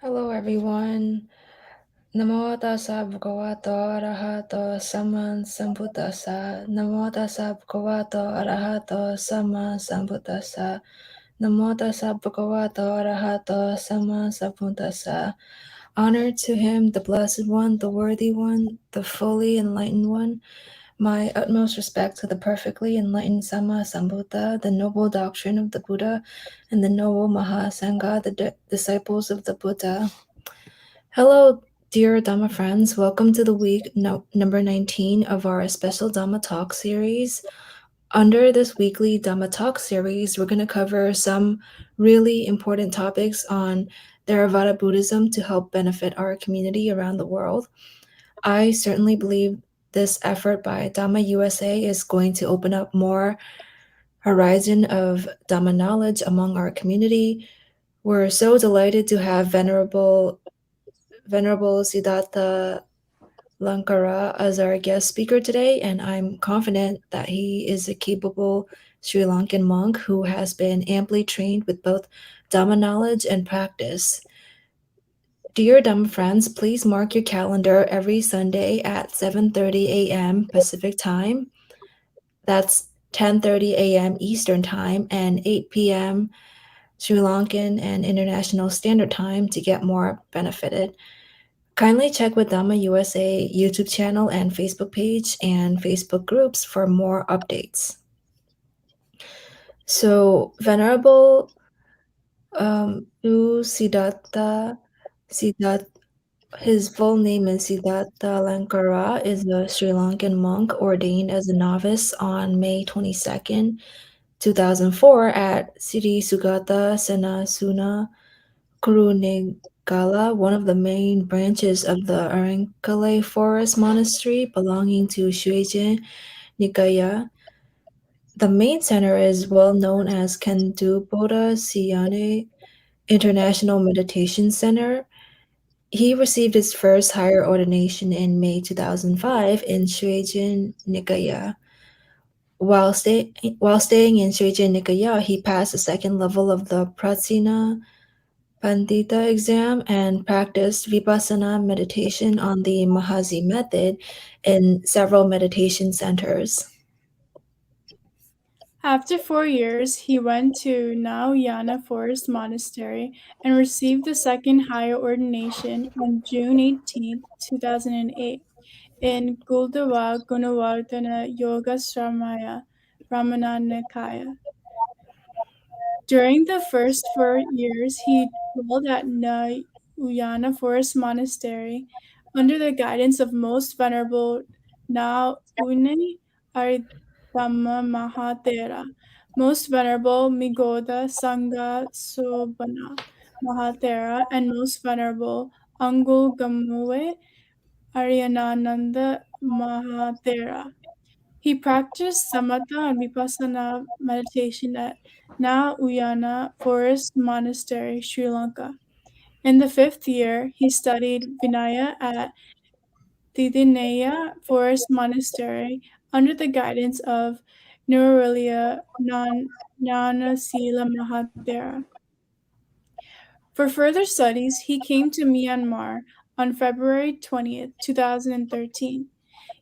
Hello, everyone. Namo tassa bhagavato arahato sama sambuddhassa. Namo tassa bhagavato arahato sama sambuddhassa. Namo tassa bhagavato arahato sama sambuddhassa. Honor to him, the Blessed One, the Worthy One, the fully enlightened one. My utmost respect to the perfectly enlightened Sama Sambuddha, the noble doctrine of the Buddha, and the noble Mahasangha, the disciples of the Buddha. Hello, dear Dhamma friends. Welcome to the week number 19 of our special Dhamma Talk series. Under this weekly Dhamma Talk series, we're going to cover some really important topics on Theravada Buddhism to help benefit our community around the world. I certainly believe this effort by Dhamma USA is going to open up more horizon of Dhamma knowledge among our community. We're so delighted to have Venerable Siddhatthalankara as our guest speaker today, and I'm confident that he is a capable Sri Lankan monk who has been amply trained with both Dhamma knowledge and practice. Dear Dhamma friends, please mark your calendar every Sunday at 7:30 a.m. Pacific Time. That's 10:30 a.m. Eastern Time and 8 p.m. Sri Lankan and International Standard Time to get more benefited. Kindly check with Dhamma USA YouTube channel and Facebook page and Facebook groups for more updates. So, Venerable Siddhatha, his full name is Siddhatthalankara, is a Sri Lankan monk ordained as a novice on May 22nd, 2004 at Siri Sugata Senasuna, Kurunegala, one of the main branches of the Arankele Forest Monastery belonging to Shwegyin Nikāya. The main center is well known as Kanduboda Siyane International Meditation Center. He received his first higher ordination in May 2005 in Shwegyin Nikāya. While staying in Shwegyin Nikāya, he passed the second level of the Prācīna Paṇḍita exam and practiced Vipassana meditation on the Mahāsi method in several meditation centers. After 4 years, he went to Na Uyana Forest Monastery and received the second higher ordination on June 18, 2008, in Galdūwa Gunawardhana Yogāśramaya, Ramañña Nikāya. During the first 4 years, he dwelled at Na Uyana Forest Monastery under the guidance of Most Venerable Nā Uyana Mahā Thera, Most Venerable Mīgoda Saṅghasobhana Mahā Thera, and Most Venerable Angulgamuwe Ariyananda Mahā Thera. He practiced Samatha and Vipassanā meditation at Na Uyana Forest Monastery, Sri Lanka. In the 5th year, he studied Vinaya at Diddeṇiya Forest Monastery under the guidance of Nuwaraeliye Ñāṇasīla Mahā Thera. For further studies, he came to Myanmar on February 20th, 2013.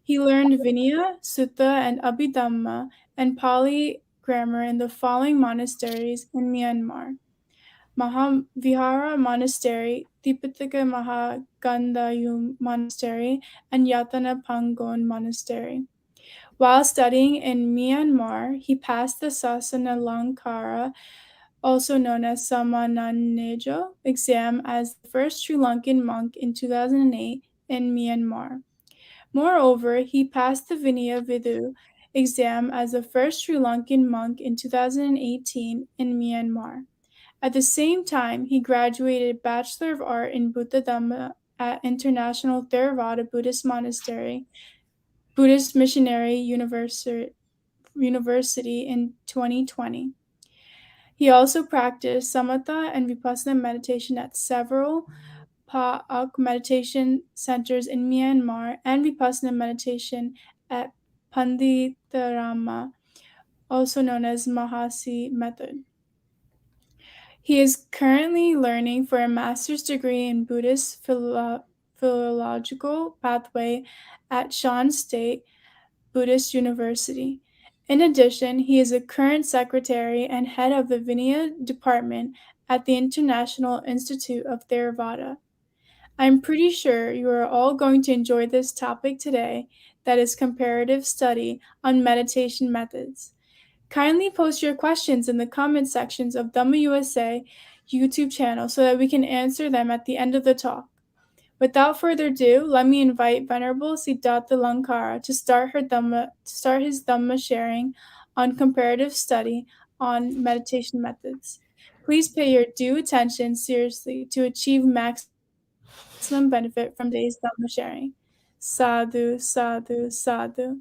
He learned Vinaya, Sutta, and Abhidhamma and Pali grammar in the following monasteries in Myanmar: Mahavihara Monastery, Tipitaka Mahagandhayu Monastery, and Yatana Pangon Monastery. While studying in Myanmar, he passed the Sasanalankara, also known as Samananajo, exam as the first Sri Lankan monk in 2008 in Myanmar. Moreover, he passed the Vinaya Vidu exam as the first Sri Lankan monk in 2018 in Myanmar. At the same time, he graduated Bachelor of Art in Buddha Dhamma at International Theravada Buddhist Monastery, Buddhist Missionary University in 2020. He also practiced Samatha and Vipassanā meditation at several Pa'ak meditation centers in Myanmar and Vipassana meditation at Paṇḍita, also known as Mahāsi method. He is currently learning for a master's degree in Buddhist philological pathway at Shan State Buddhist University. In addition, he is a current secretary and head of the Vinaya department at the International Institute of Theravada. I'm pretty sure you are all going to enjoy this topic today, that is comparative study on meditation methods. Kindly post your questions in the comment sections of Dhamma USA YouTube channel so that we can answer them at the end of the talk. Without further ado, let me invite Venerable Siddhatthalankara to start his Dhamma sharing on comparative study on meditation methods. Please pay your due attention seriously to achieve maximum benefit from today's Dhamma sharing. Sadhu, sadhu, sadhu.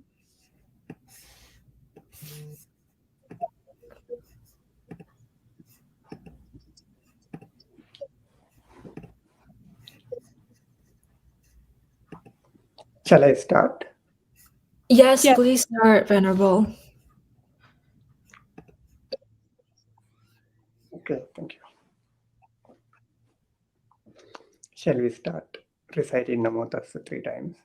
Shall I start? Yes, Yes. please start, Venerable. Okay, thank you. Shall we start reciting Namo Tassa 3 times?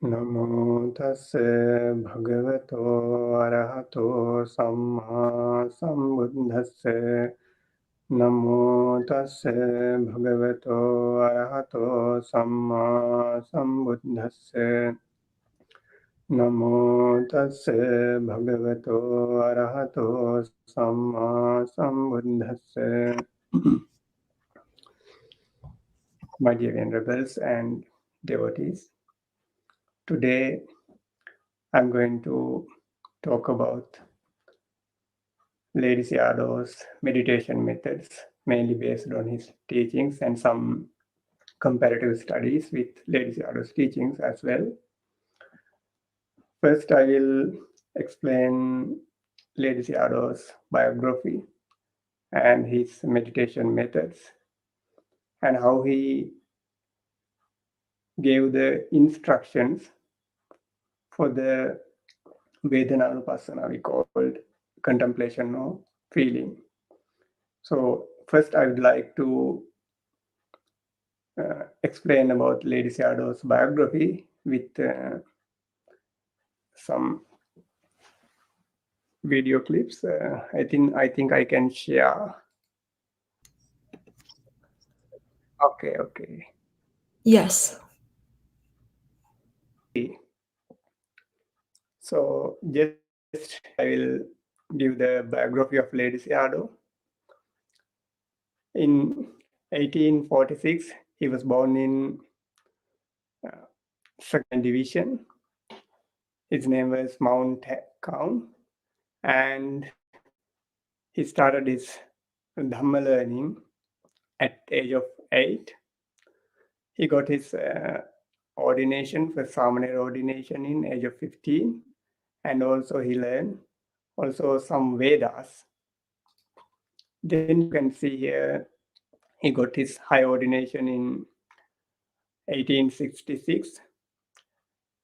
Namo Tassa Bhagavato Arahato Samma Sambuddhassa. Namo Tassa Bhagavato Arahato Samma Sambuddhassa. Namo Tassa Bhagavato Arahato Samma Sambuddhassa. My dear venerables and devotees, today I'm going to talk about Ledi Sayaday's meditation methods, mainly based on his teachings and some comparative studies with Ledi Sayaday's teachings as well. First, I will explain Ledi Sayaday's biography and his meditation methods and how he gave the instructions for the Vedana we called contemplation or feeling. So first I would like to explain about Ledi Sayaday's biography with some video clips. I think I can share. Okay. Yes. So just I will give the biography of Ledi Sayaday. In 1846, he was born in second division. His name was Mount Count, and he started his Dhamma learning at age of 8. He got his ordination for Samanera ordination in age of 15, and also he learned also some Vedas. Then you can see here he got his high ordination in 1866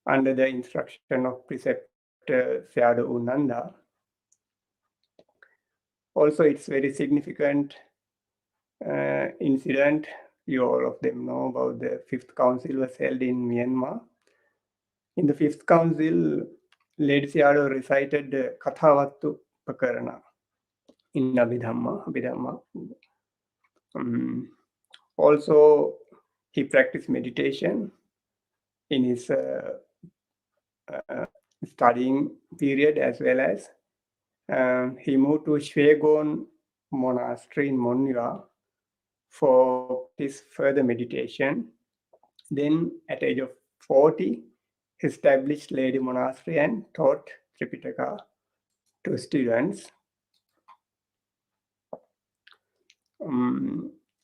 under the instruction of preceptor Sayadaw U Nanda. Also, it's very significant incident. You all of them know about the fifth council was held in Myanmar. In the fifth council, Ledi Sayaday recited Kathavattu Pakarana in Abhidhamma. Also, he practiced meditation in his studying period, as well as he moved to Shwegyin Monastery in Monua for his further meditation. Then at age of 40, he established Ledi Monastery and taught Tripitaka to students.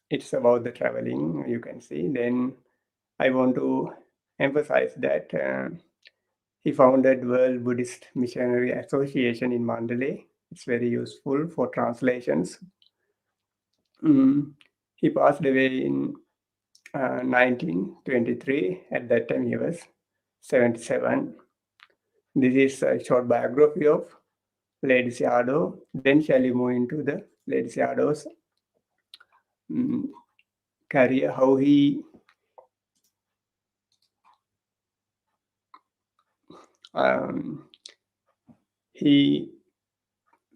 It's about the traveling, you can see. Then I want to emphasize that he founded World Buddhist Missionary Association in Mandalay. It's very useful for translations. He passed away in 1923. At that time, he was 77. This is a short biography of Ledi Sayaday. Then shall we move into the Ledi Sayaday's career, how he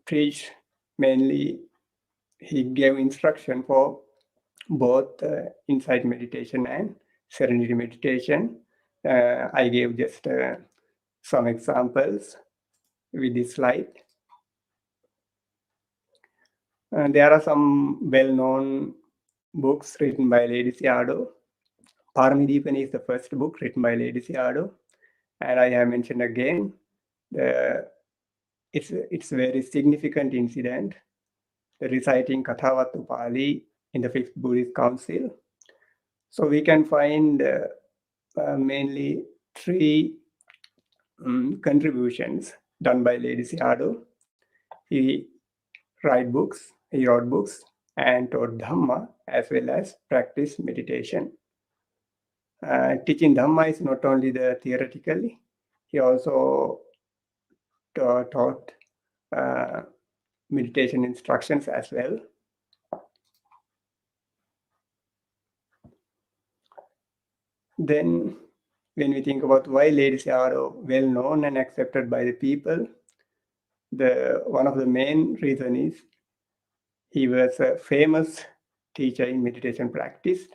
preached mainly. He gave instruction for both insight meditation and serenity meditation. I gave just some examples with this slide. There are some well-known books written by Ledi Sayaday. Paramidipani is the first book written by Ledi Sayaday, and I have mentioned again it's a very significant incident, the reciting Kathavattu Pali in the Fifth Buddhist Council. So we can find mainly three contributions done by Ledi Sayaday. He wrote books and taught Dhamma as well as practiced meditation. Teaching Dhamma is not only the theoretically, he also taught meditation instructions as well. Then when we think about why Ledi Sayaday well known and accepted by the people, one of the main reasons is he was a famous teacher in meditation practice.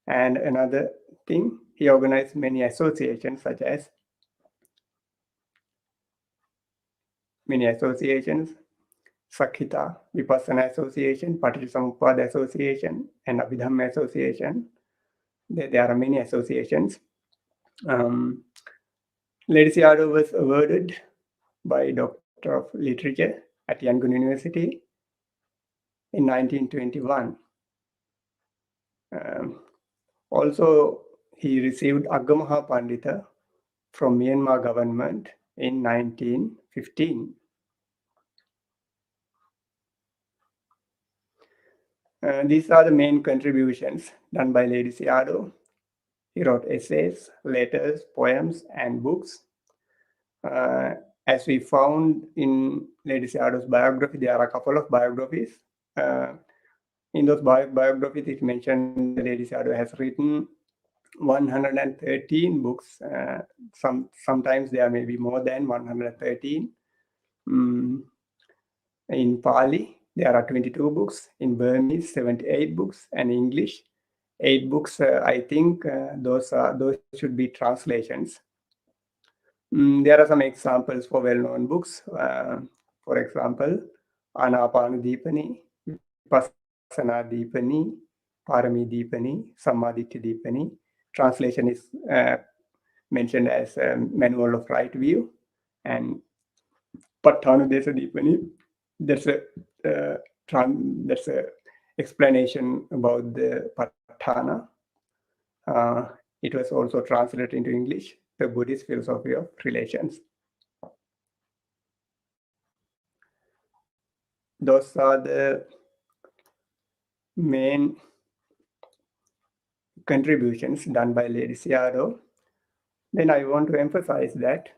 And another thing, he organized many associations such as Sakhita, Vipassana Association, Paticcasamuppada Association, and Abhidhamma Association. There are many associations. Ledi Sayaday was awarded by Doctor of Literature at Yangon University in 1921. Also, he received Agamaha Paṇḍita from Myanmar government in 1915. These are the main contributions done by Ledi Sayaday. He wrote essays, letters, poems, and books. As we found in Ledi Sayaday's biography, there are a couple of biographies. In those biographies, it mentioned Ledi Sayaday has written 113 books. Sometimes there may be more than 113. In Pali, there are 22 books. In Burmese, 78 books, and English, 8 books. I think those should be translations. There are some examples for well-known books. For example, Ānāpānadīpani, Vipassanādīpani, Paramidīpani, Sammaditthidīpani. Translation is mentioned as Manual of Right View, and Patthānudesadīpani. That's a explanation about the Patthāna. It was also translated into English, the Buddhist philosophy of relations. Those are the main contributions done by Ledi Sayaday. Then I want to emphasize that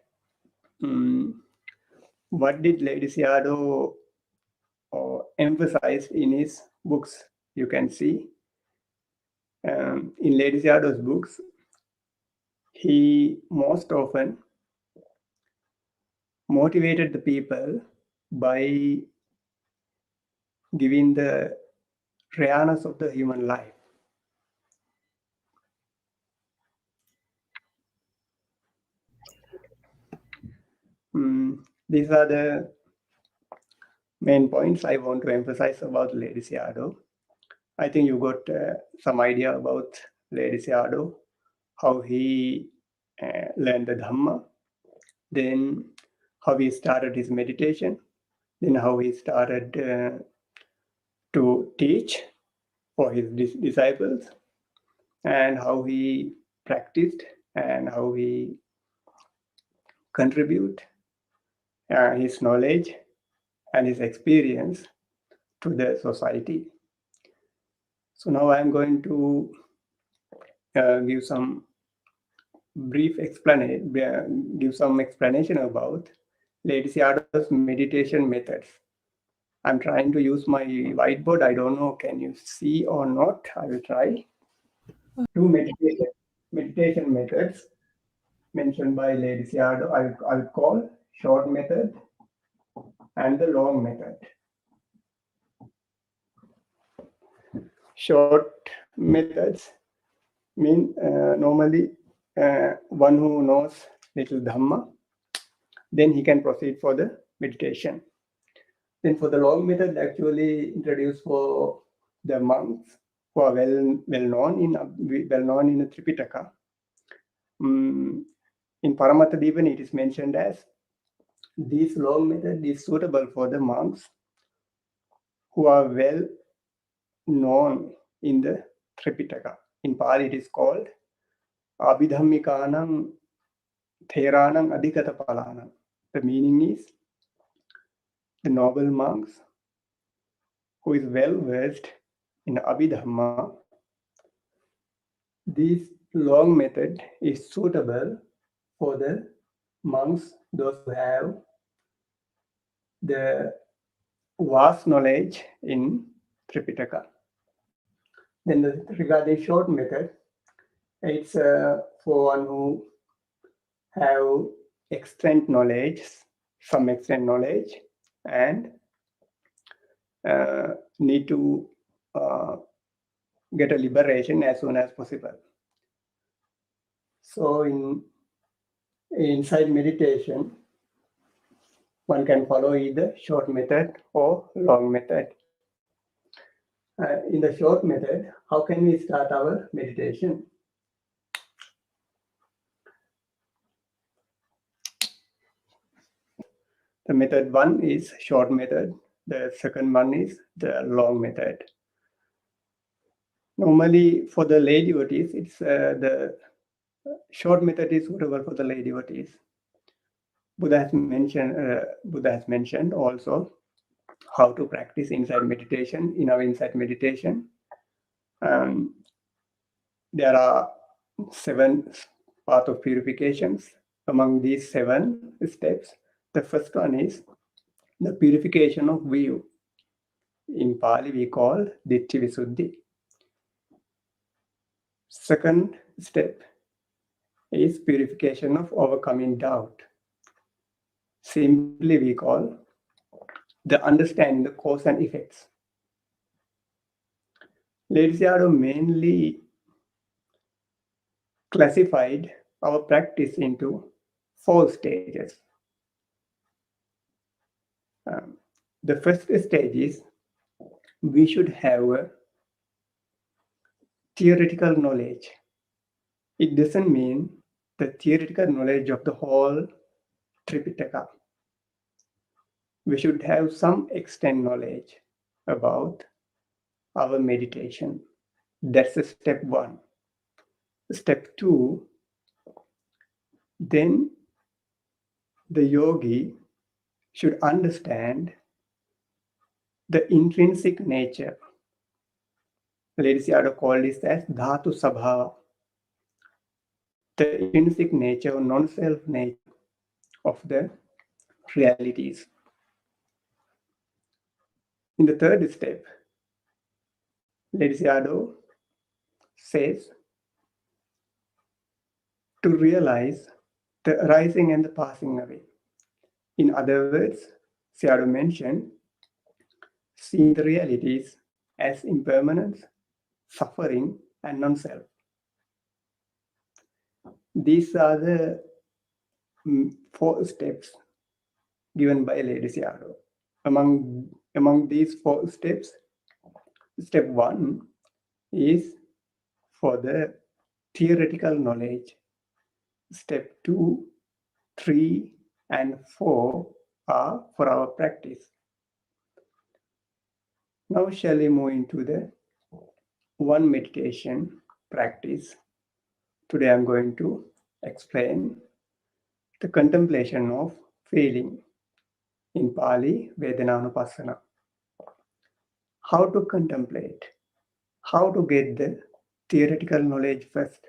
what did Ledi Sayaday emphasize in his books? You can see in Ledi Sayaday's books, he most often motivated the people by giving the rareness of the human life. These are the main points I want to emphasize about Ledi Sayaday. I think you got some idea about Ledi Sayaday, how he learned the Dhamma, then how he started his meditation, then how he started to teach for his disciples, and how he practiced and how he contribute his knowledge and his experience to the society. So now I'm going to give some brief explanation about Ledi Sayaday's meditation methods. I'm trying to use my whiteboard. I don't know, can you see or not? I will try. Two meditation methods mentioned by Ledi Sayaday. I'll call short method and the long method. Short methods mean normally one who knows little Dhamma, then he can proceed for the meditation. Then for the long method, actually introduced for the monks who are well known in the Tripitaka. In Paramattha Dipani, it is mentioned as this long method is suitable for the monks who are well known in the Tripitaka. In Pali, it is called Abhidhammikanam Theranam Adhikata Palanam. The meaning is the noble monks who is well versed in Abhidhamma. This long method is suitable for the monks, those who have the vast knowledge in Tripitaka. Then regarding short method, it's for one who have extent knowledge, some extent knowledge, and need to get a liberation as soon as possible. So inside meditation, one can follow either short method or long method. In the short method, how can we start our meditation? The method one is short method. The second one is the long method. Normally, for the lay devotees, it's the short method is suitable for the lay devotees. Buddha has mentioned also how to practice insight meditation. In our insight meditation, there are 7 paths of purifications. Among these 7 steps, the first one is the purification of view. In Pali, we call Ditthi Visuddhi. Second step is purification of overcoming doubt. Simply, we call the understanding the cause and effects. Ledi Sayadaw mainly classified our practice into 4 stages. The first stage is we should have a theoretical knowledge. It doesn't mean the theoretical knowledge of the whole Tripitaka. We should have some extent knowledge about our meditation. That's the step 1. Step 2, then the yogi should understand the intrinsic nature. Ledi Sayadaw called this as dhatu sabhava, the intrinsic nature or non-self nature of the realities. In the third step, Ledi Sayadaw says to realize the arising and the passing away. In other words, Sayadaw mentioned seeing the realities as impermanence, suffering, and non-self. These are the 4 steps given by Ledi Sayadaw. Among these 4 steps, step 1 is for the theoretical knowledge. Step 2, 3, and 4 are for our practice. Now shall we move into the one meditation practice. Today I'm going to explain the contemplation of feeling. In Pali, Vedanānupassana. How to contemplate, how to get the theoretical knowledge first.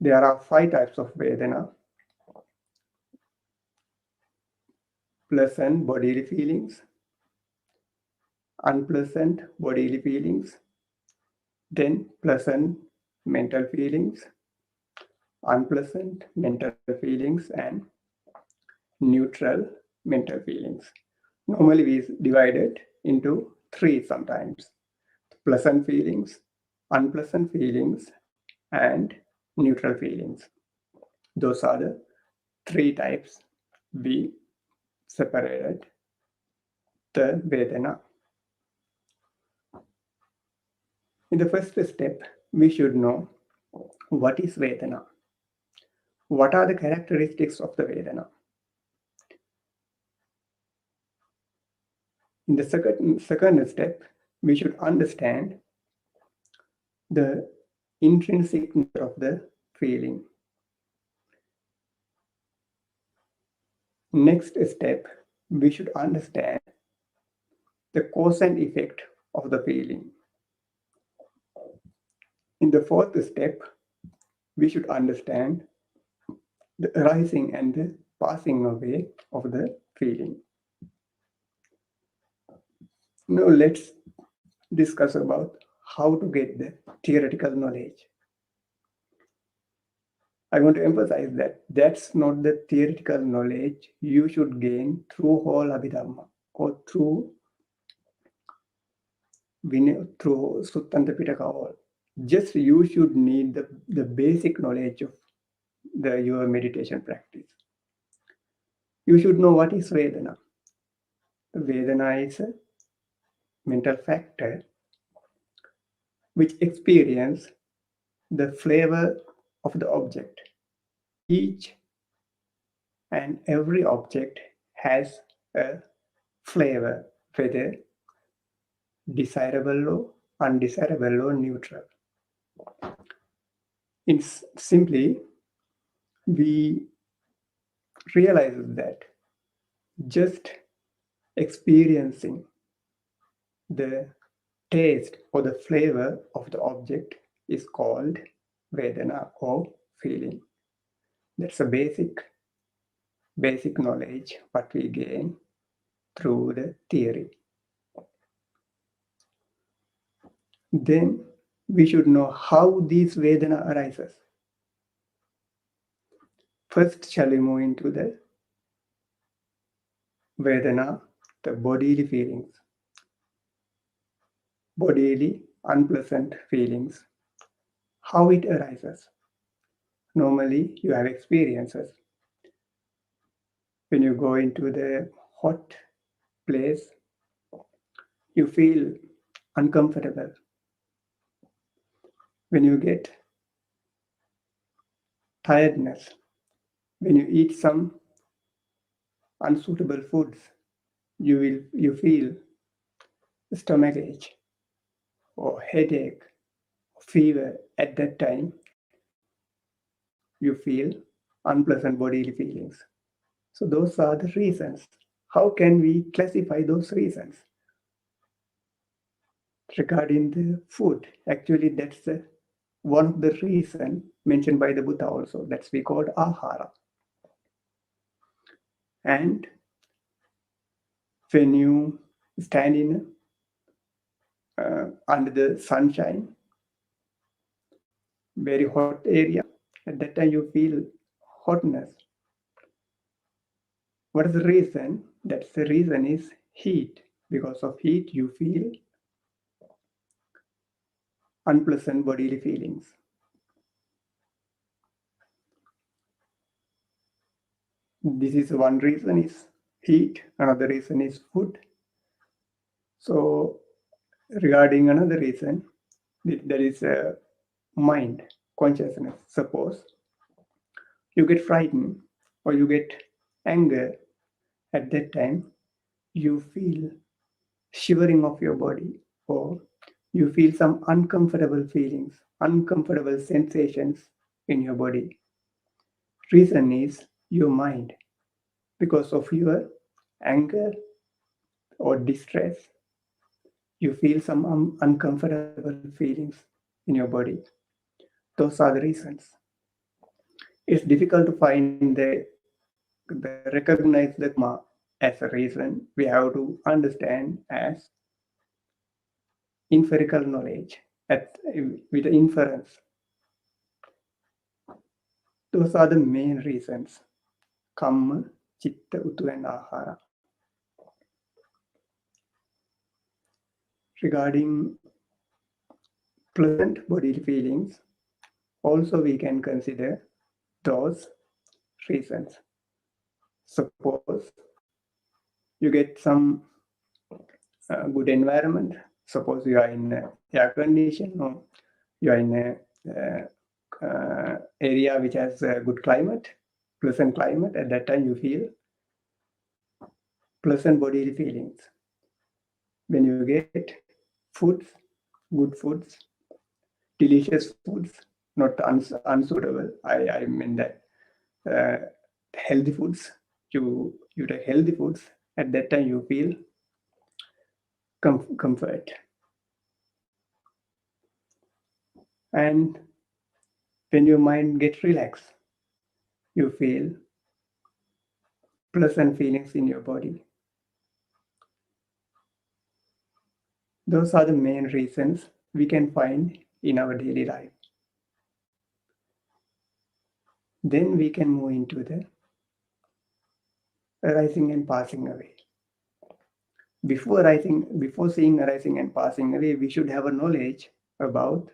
There are 5 types of Vedana. pleasant bodily feelings, unpleasant bodily feelings, then pleasant mental feelings, unpleasant mental feelings, and neutral mental feelings. Normally we divide it into three sometimes: pleasant feelings, unpleasant feelings, and neutral feelings. Those are the three types we separated the Vedana. In the first step, we should know what is Vedana. What are the characteristics of the Vedana? In the second step, we should understand the intrinsic nature of the feeling. Next step, we should understand the cause and effect of the feeling. In the fourth step, we should understand the arising and the passing away of the feeling. Now let's discuss about how to get the theoretical knowledge. I want to emphasize that that's not the theoretical knowledge you should gain through whole Abhidhamma or through Suttanta Pitaka all. Just you should need the basic knowledge of your meditation practice. You should know what is Vedana. Vedana is a mental factor which experience the flavor of the object. Each and every object has a flavor, whether desirable or undesirable or neutral. Simply, we realize that just experiencing the taste or the flavor of the object is called Vedana or feeling. That's a basic knowledge what we gain through the theory. Then we should know how these Vedana arises. First, shall we move into the Vedana, the bodily feelings, bodily unpleasant feelings, how it arises. Normally, you have experiences. When you go into the hot place, you feel uncomfortable. When you get tiredness, when you eat some unsuitable foods, you feel stomach ache or headache, fever. At that time, you feel unpleasant bodily feelings. So those are the reasons. How can we classify those reasons? Regarding the food, actually that's one of the reasons mentioned by the Buddha also. That's we called ahara. And when you stand in under the sunshine, very hot area, at that time you feel hotness. What is the reason? That's the reason is heat. Because of heat, you feel unpleasant bodily feelings. This is one reason is heat, another reason is food. So regarding another reason, there is a mind, consciousness. Suppose you get frightened or you get anger, at that time you feel shivering of your body, or you feel some uncomfortable feelings, uncomfortable sensations in your body. Reason is your mind. Because of your anger or distress, you feel some uncomfortable feelings in your body. Those are the reasons. It's difficult to find the recognize the karma as a reason, we have to understand as empirical knowledge with inference. Those are the main reasons. Kamma, Chitta, Utu and Ahara. Regarding pleasant bodily feelings, also we can consider those reasons. Suppose you get some good environment. Suppose you are in air condition, or you are in a area which has a good climate, pleasant climate. At that time you feel pleasant bodily feelings. When you get foods, good foods, delicious foods, not unsuitable. I mean that healthy foods. You take healthy foods. At that time you feel comfort. And when your mind gets relaxed, you feel pleasant feelings in your body. Those are the main reasons we can find in our daily life. Then we can move into the arising and passing away. Before seeing arising and passing away, we should have a knowledge about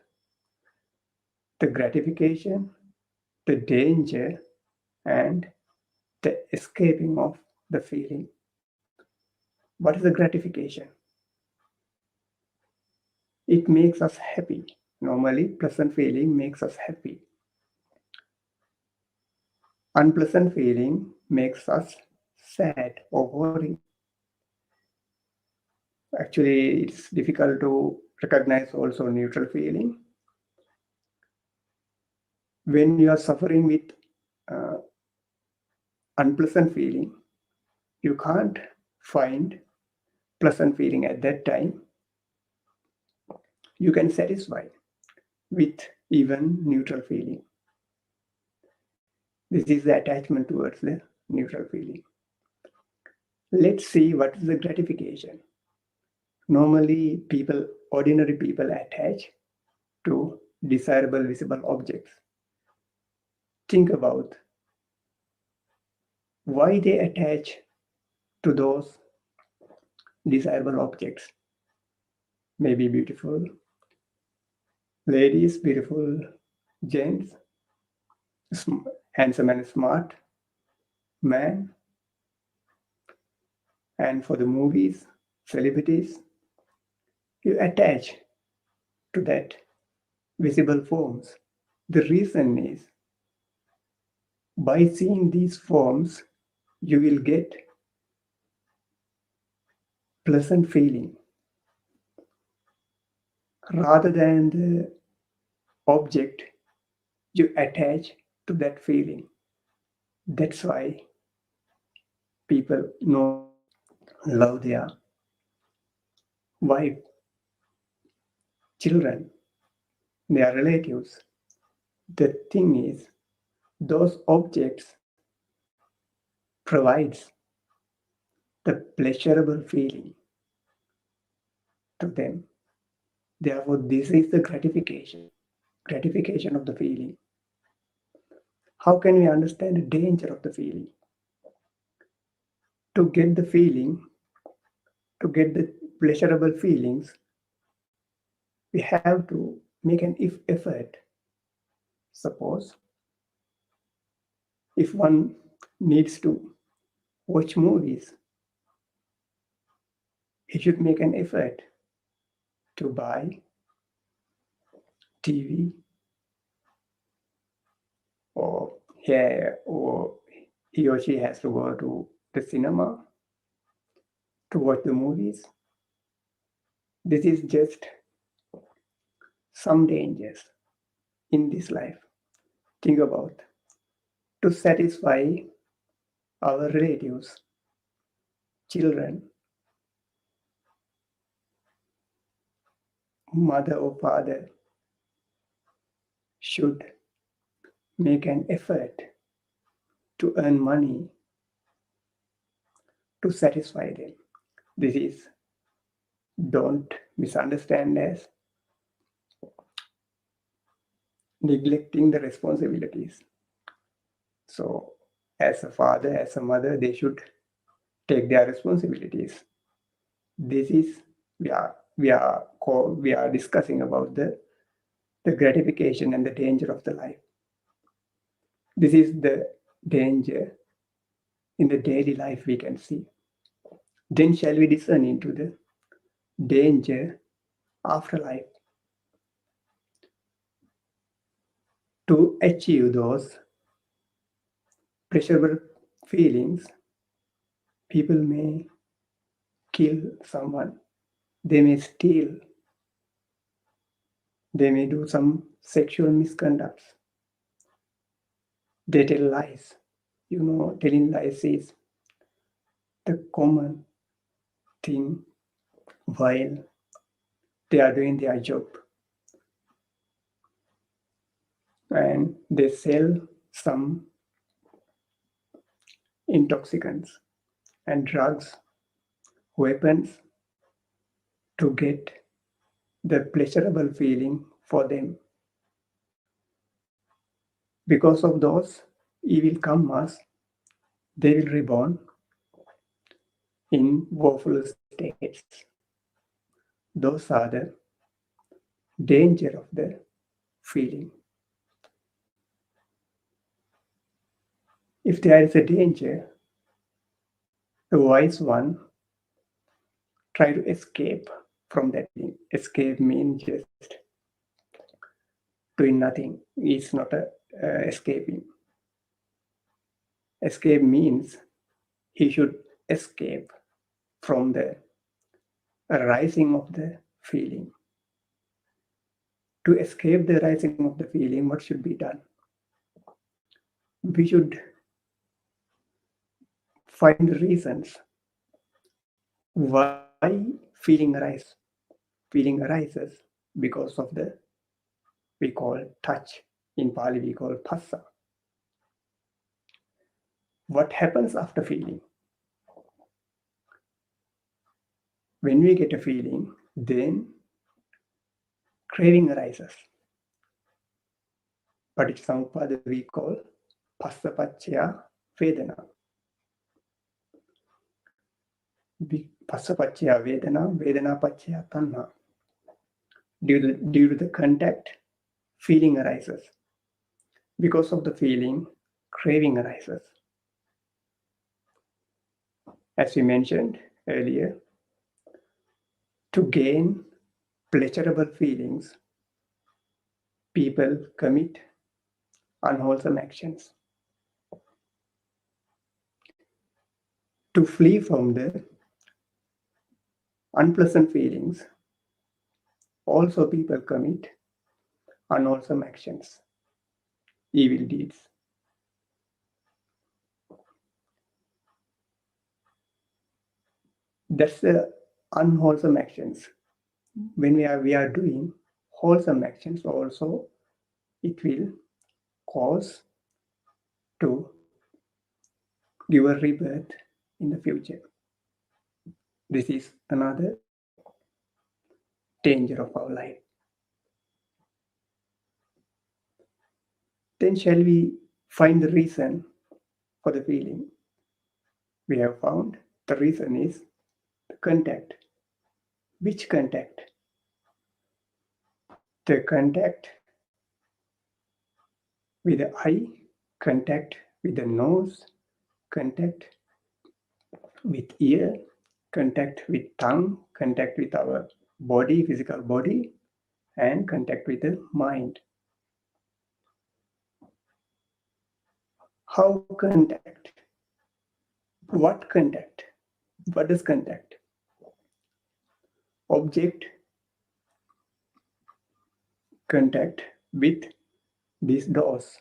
the gratification, the danger, and the escaping of the feeling. What is the gratification? It makes us happy. Normally, pleasant feeling makes us happy. Unpleasant feeling makes us sad or worried. Actually, it's difficult to recognize also neutral feeling. When you are suffering with unpleasant feeling, you can't find pleasant feeling at that time. You can satisfy with even neutral feeling. This is the attachment towards the neutral feeling. Let's see what is the gratification. Normally, ordinary people attach to desirable visible objects. Think about why they attach to those desirable objects. Maybe beautiful ladies, beautiful gents, handsome and smart man, and for the movies, celebrities, you attach to that visible forms. The reason is, by seeing these forms, you will get pleasant feeling rather than the object you attach to that feeling. That's why people love their wife, children, their relatives. The thing is, those objects provides the pleasurable feeling to them. Therefore, this is the gratification of the feeling. How can we understand the danger of the feeling? To get the feeling, to get the pleasurable feelings, we have to make an effort. Suppose, if one needs to watch movies, he should make an effort to buy TV or he or she has to go to the cinema to watch the movies. This is just some dangers in this life. Think about, to satisfy our relatives, children, mother or father should make an effort to earn money to satisfy them. This is, don't misunderstand as neglecting the responsibilities. So as a father, as a mother, they should take their responsibilities. This is, we are discussing about the gratification and the danger of the life. This is the danger in the daily life we can see. Then shall we discern into the danger after life. To achieve those pleasurable feelings, people may kill someone, they may steal, they may do some sexual misconducts, they tell lies. Telling lies is the common thing while they are doing their job. And they sell some intoxicants and drugs, weapons to get the pleasurable feeling for them. Because of those evil karmas, they will reborn in woeful states. Those are the danger of the feeling. If there is a danger, the wise one try to escape from that thing. Escape means just doing nothing. It's not escaping. Escape means he should escape from the arising of the feeling. To escape the rising of the feeling, what should be done? We should find the reasons why feeling arises. Feeling arises because of the, we call touch. In Pali, we call phassa. What happens after feeling? When we get a feeling, then craving arises. Paticcasamuppada we call phassa paccaya vedana. Phassa paccaya vedana, vedana paccaya tanha. Due to the contact, feeling arises. Because of the feeling, craving arises. As we mentioned earlier, to gain pleasurable feelings, people commit unwholesome actions. To flee from the unpleasant feelings, also people commit unwholesome actions, evil deeds. That's the unwholesome actions. When we are doing wholesome actions also, it will cause to give a rebirth in the future. This is another danger of our life. Then shall we find the reason for the feeling? We have found the reason is the contact. Which contact? The contact with the eye, contact with the nose, contact with ear, contact with tongue, contact with our body, physical body, and contact with the mind. How contact? What contact? What is contact? Object contact with these doors.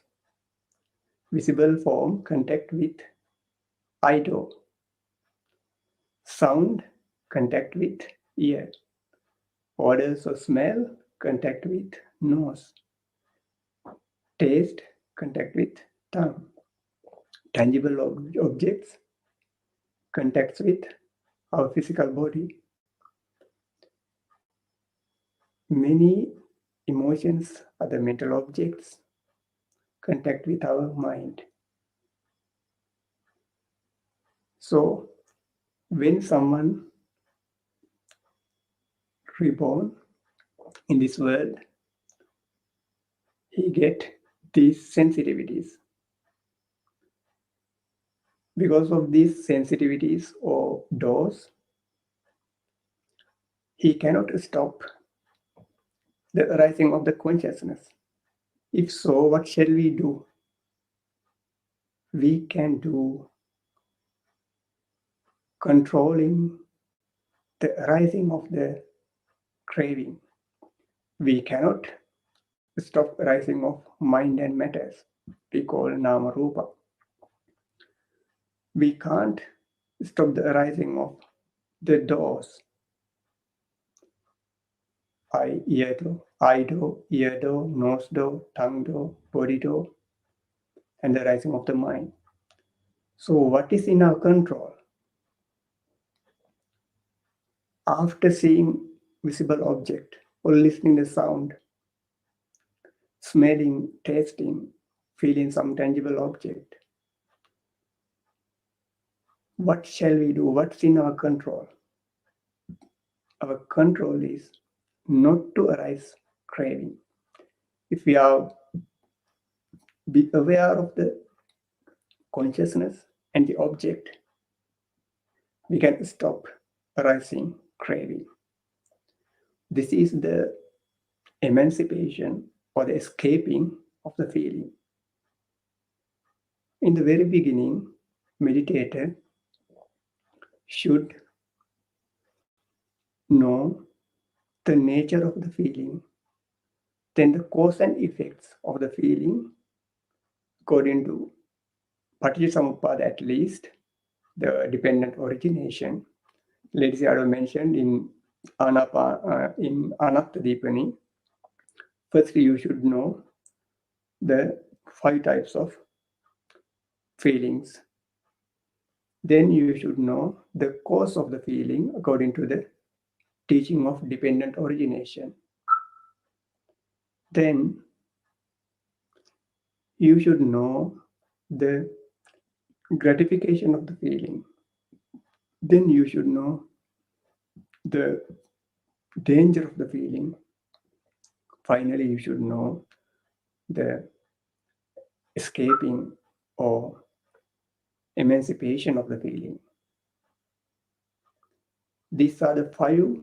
Visible form contact with eye door. Sound contact with ear. Odors or smell contact with nose. Taste contact with tongue. Tangible objects contacts with our physical body. Many emotions, other mental objects, contact with our mind. So when someone reborn in this world, he get these sensitivities. Because of these sensitivities or doors, he cannot stop the arising of the consciousness. If so, what shall we do? We can do controlling the arising of the craving. We cannot stop arising of mind and matters. We call nama rupa. We can't stop the arising of the doors. Eye door, ear door, nose door, tongue door, body door, and the rising of the mind. So what is in our control? After seeing visible object or listening the sound, smelling, tasting, feeling some tangible object, what shall we do? What's in our control? Our control is not to arise craving. If we are be aware of the consciousness and the object, we can stop arising craving. This is the emancipation or the escaping of the feeling. In the very beginning, meditator should know the nature of the feeling, then the cause and effects of the feeling according to Paticcasamuppada, at least the dependent origination. Ledi Sayaday mentioned in Anattadipani. Firstly, you should know the 5 types of feelings. Then you should know the cause of the feeling according to the teaching of dependent origination. Then you should know the gratification of the feeling. Then you should know the danger of the feeling. Finally, you should know the escaping or emancipation of the feeling. These are the 5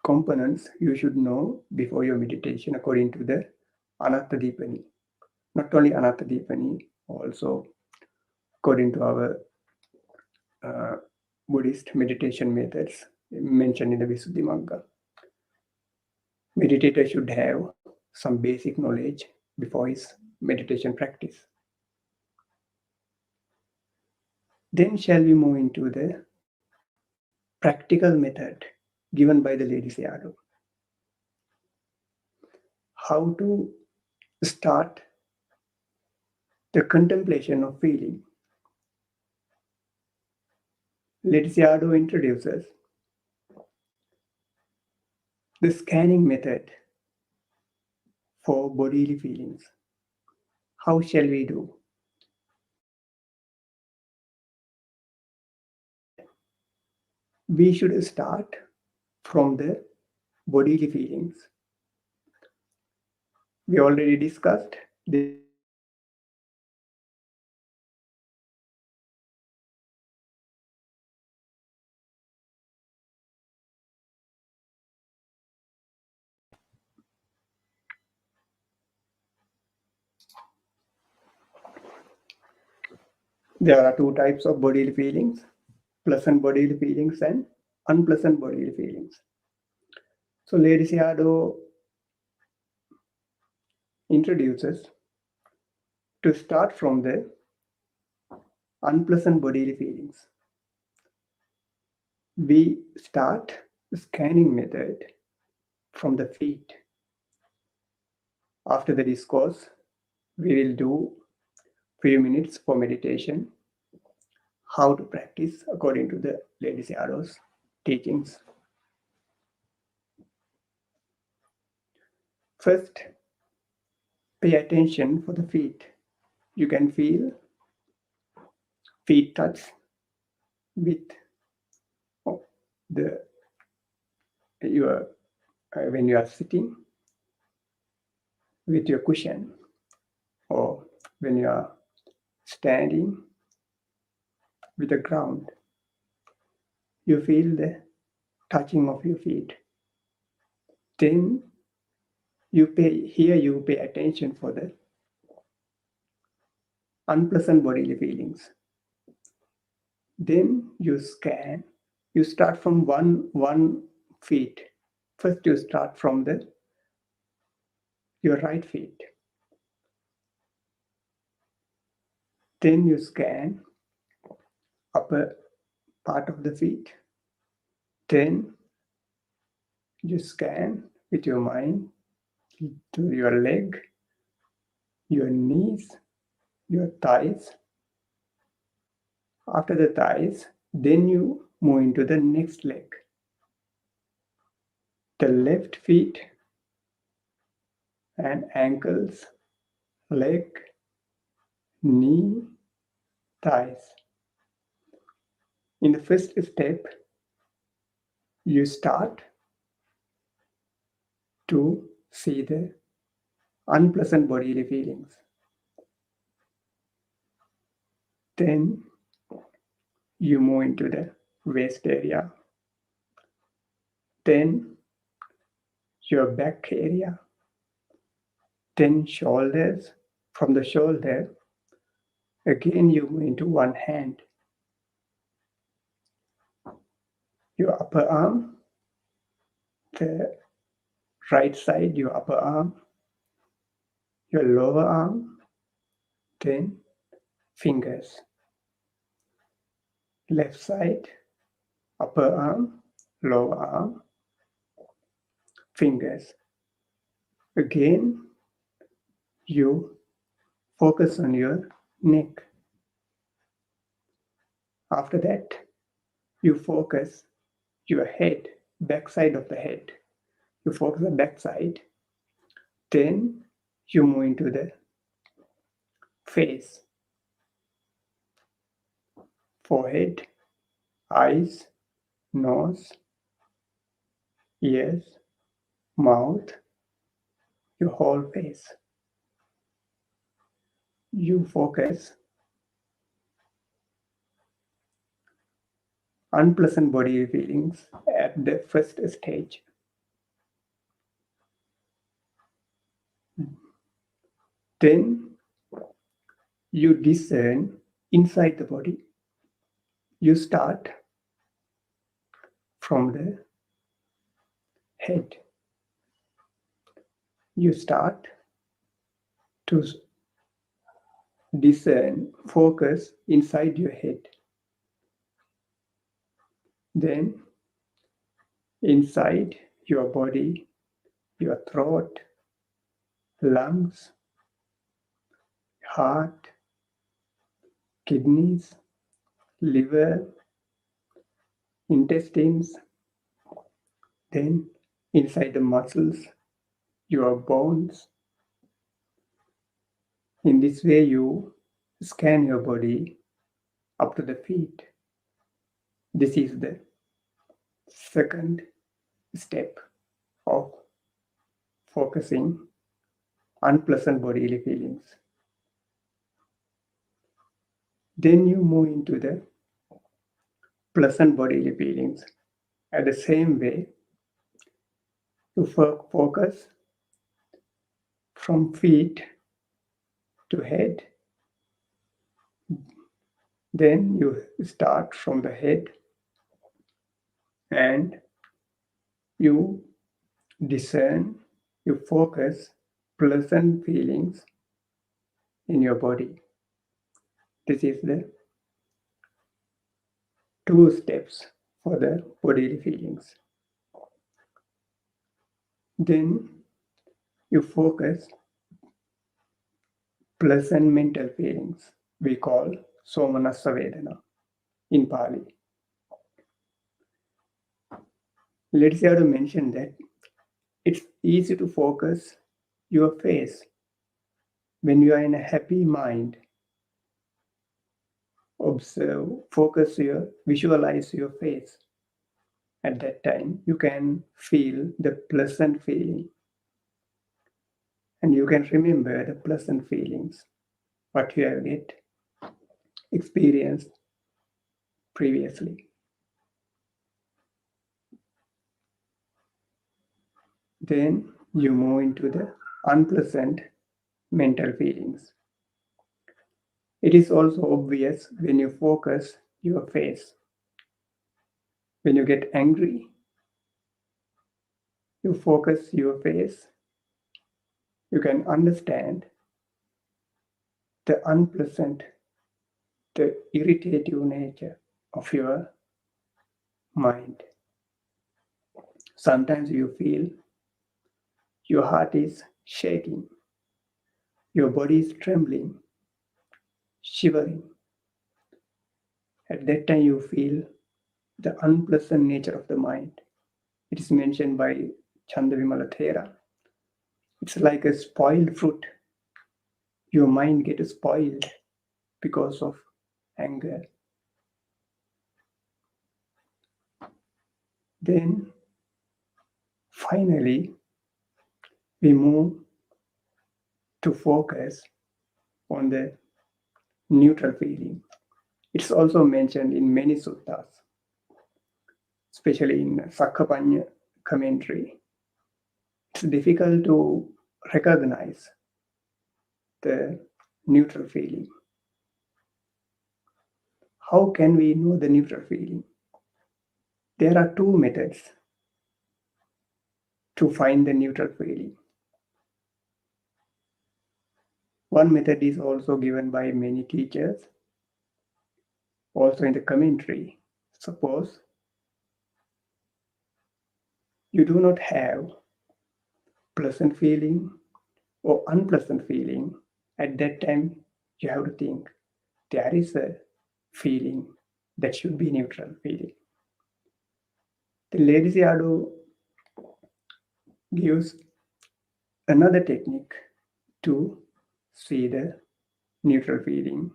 components you should know before your meditation according to the Anattadipani. Not only Anattadipani, also according to our Buddhist meditation methods mentioned in the Visuddhimagga. Meditator should have some basic knowledge before his meditation practice. Then shall we move into the practical method given by the Ledi Sayaday. How to start the contemplation of feeling. Ledi Sayaday introduces the scanning method for bodily feelings. How shall we do? We should start from the bodily feelings. We already discussed there are 2 types of bodily feelings: pleasant bodily feelings and unpleasant bodily feelings. So Ledi Sayaday introduces to start from the unpleasant bodily feelings. We start the scanning method from the feet. After the discourse, we will do few minutes for meditation how to practice according to the Ledi Sayaday's teachings. First, pay attention for the feet. You can feel feet touch with when you are sitting with your cushion, or when you are standing with the ground. You feel the touching of your feet. Then you pay attention for the unpleasant bodily feelings. Then you scan. You start from one feet. First you start from your right feet. Then you scan upper part of the feet. Then you scan with your mind to your leg, your knees, your thighs. After the thighs, then you move into the next leg. The left feet and ankles, leg, knee, thighs. In the first step, you start to see the unpleasant bodily feelings. Then you move into the waist area. Then your back area. Then shoulders. From the shoulder, again you move into one hand. Your upper arm, the right side, your upper arm, your lower arm, then fingers. Left side, upper arm, lower arm, fingers. Again, you focus on your neck. After that, you focus your head, back side of the head. You focus the back side. Then you move into the face, forehead, eyes, nose, ears, mouth, your whole face. You focus unpleasant bodily feelings at the first stage. Then you discern inside the body. You start from the head. You start to discern, focus inside your head. Then inside your body, your throat, lungs, heart, kidneys, liver, intestines, then inside the muscles, your bones. In this way, you scan your body up to the feet. This is the second step of focusing unpleasant bodily feelings. Then you move into the pleasant bodily feelings. At the same way, you focus from feet to head. Then you start from the head and you discern, you focus pleasant feelings in your body. This is the two steps for the bodily feelings. Then you focus pleasant mental feelings we call Somanassa Vedana. in Pali. Ledi Sayaday mentioned that it's easy to focus your face when you are in a happy mind. Observe, visualize your face. At that time, you can feel the pleasant feeling. And you can remember the pleasant feelings, what you have experienced previously. Then you move into the unpleasant mental feelings. It is also obvious when you focus your face. When you get angry, you focus your face, you can understand the unpleasant, the irritative nature of your mind. Sometimes you feel your heart is shaking, your body is trembling, shivering. At that time you feel the unpleasant nature of the mind. It is mentioned by Chandavimala Thera. It's like a spoiled fruit. Your mind gets spoiled because of anger. Then finally we move to focus on the neutral feeling. It's also mentioned in many suttas, especially in Sakkapanya commentary. It's difficult to recognize the neutral feeling. How can we know the neutral feeling? There are two methods to find the neutral feeling. One method is also given by many teachers, also in the commentary. Suppose you do not have pleasant feeling or unpleasant feeling. At that time, you have to think there is a feeling that should be neutral feeling. The Ledi Sayaday gives another technique to see the neutral feeling.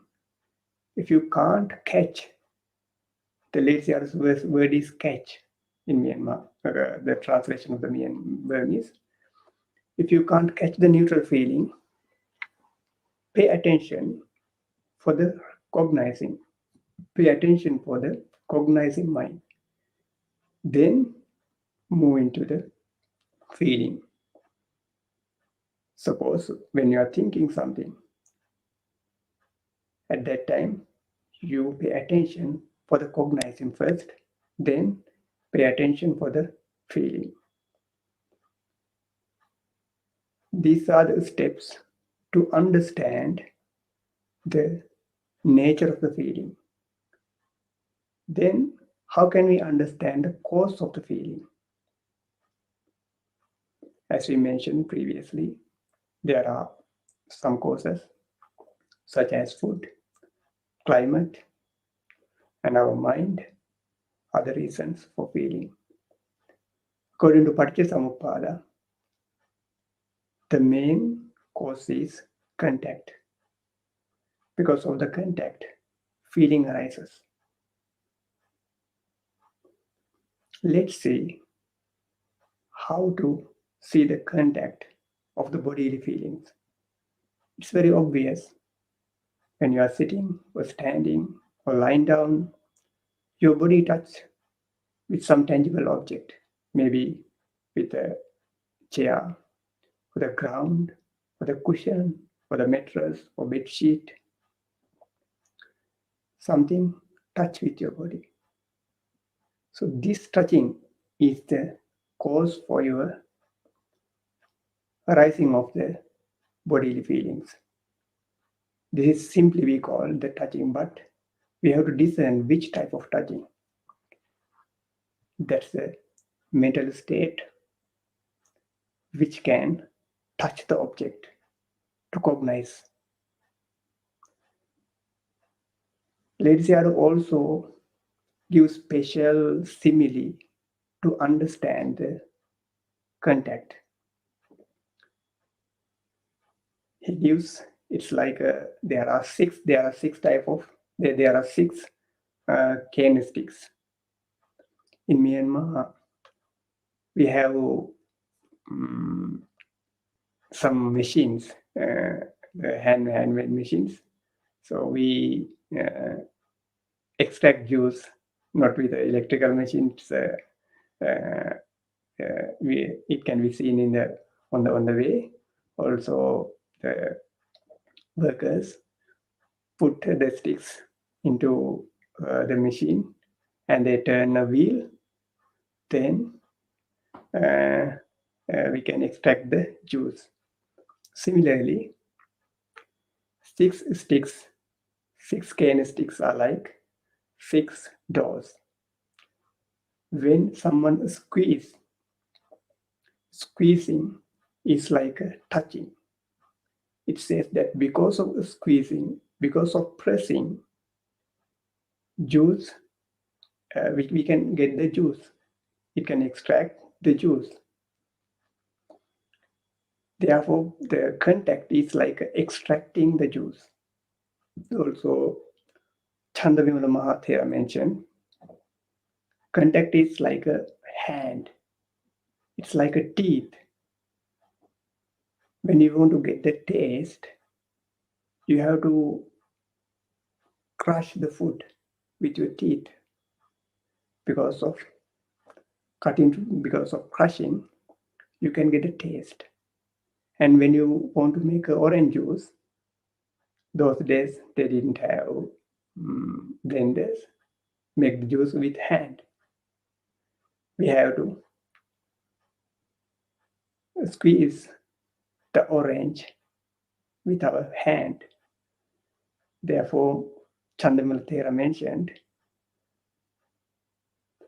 If you can't catch, the Ledi Sayaday's word is catch in Myanmar, the translation of the Burmese. If you can't catch the neutral feeling, pay attention for the cognizing. Pay attention for the cognizing mind. Then move into the feeling. Suppose when you are thinking something, at that time you pay attention for the cognizing first, then pay attention for the feeling. These are the steps to understand the nature of the feeling. Then how can we understand the cause of the feeling? As we mentioned previously, there are some causes such as food, climate, and our mind are the reasons for feeling. According to Paticcasamuppada, the main cause is contact. Because of the contact, feeling arises. Let's see how to see the contact of the bodily feelings. It's very obvious. When you are sitting or standing or lying down, your body touches with some tangible object, maybe with a chair, or the ground, or the cushion, or the mattress, or bed sheet. Something touch with your body. So this touching is the cause for your arising of the bodily feelings. This is simply we call the touching, but we have to discern which type of touching. That's the mental state which can touch the object to cognize. Ledi Sayaday also gives special simile to understand the contact. He gives, it's like there are six cane sticks. In Myanmar, we have some machines, handmade machines. So we extract juice not with the electrical machines. It can be seen in on the way. Also, the workers put the sticks into the machine and they turn a wheel. Then we can extract the juice. Similarly, six cane sticks are like 6 doors. When someone squeezing is like touching. It says that because of squeezing, because of pressing, juice, we can get the juice. It can extract the juice. Therefore, the contact is like extracting the juice. Also, Chandavimala Mahā Thera mentioned, contact is like a hand. It's like a teeth. When you want to get the taste, you have to crush the food with your teeth. Because of crushing, you can get a taste. And when you want to make an orange juice, those days they didn't have blenders. Make the juice with hand. We have to squeeze the orange with our hand. Therefore, Chandamala Thera mentioned,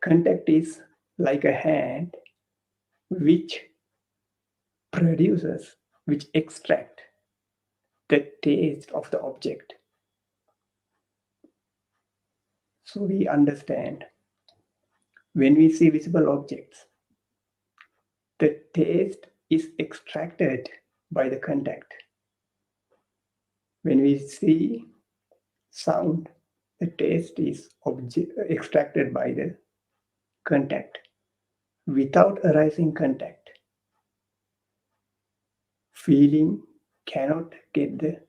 contact is like a hand which produces, which extract the taste of the object. So we understand, when we see visible objects, the taste is extracted by the contact. When we see sound, the taste is extracted by the contact. Without arising contact, feeling cannot get the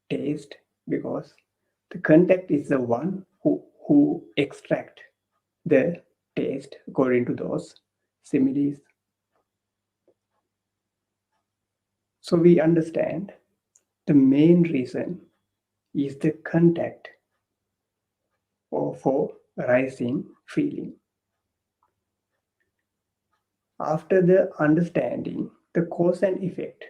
taste because the contact is the one who extract the taste according to those similes. So we understand the main reason is the contact or for arising feeling. After the understanding the cause and effect,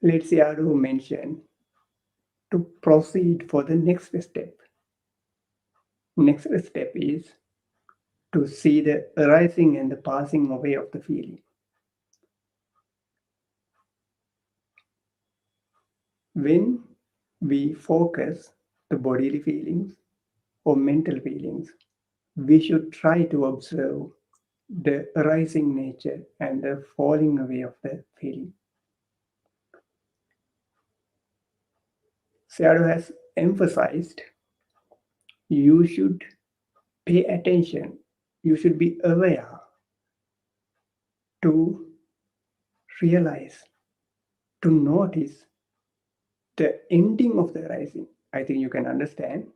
Ledi Sayaday mentioned to proceed for the next step. Next step is to see the arising and the passing away of the feeling. When we focus the bodily feelings or mental feelings, we should try to observe the arising nature and the falling away of the feeling. Sayaday has emphasized you should pay attention, you should be aware to realize, to notice the ending of the arising. I think you can understand,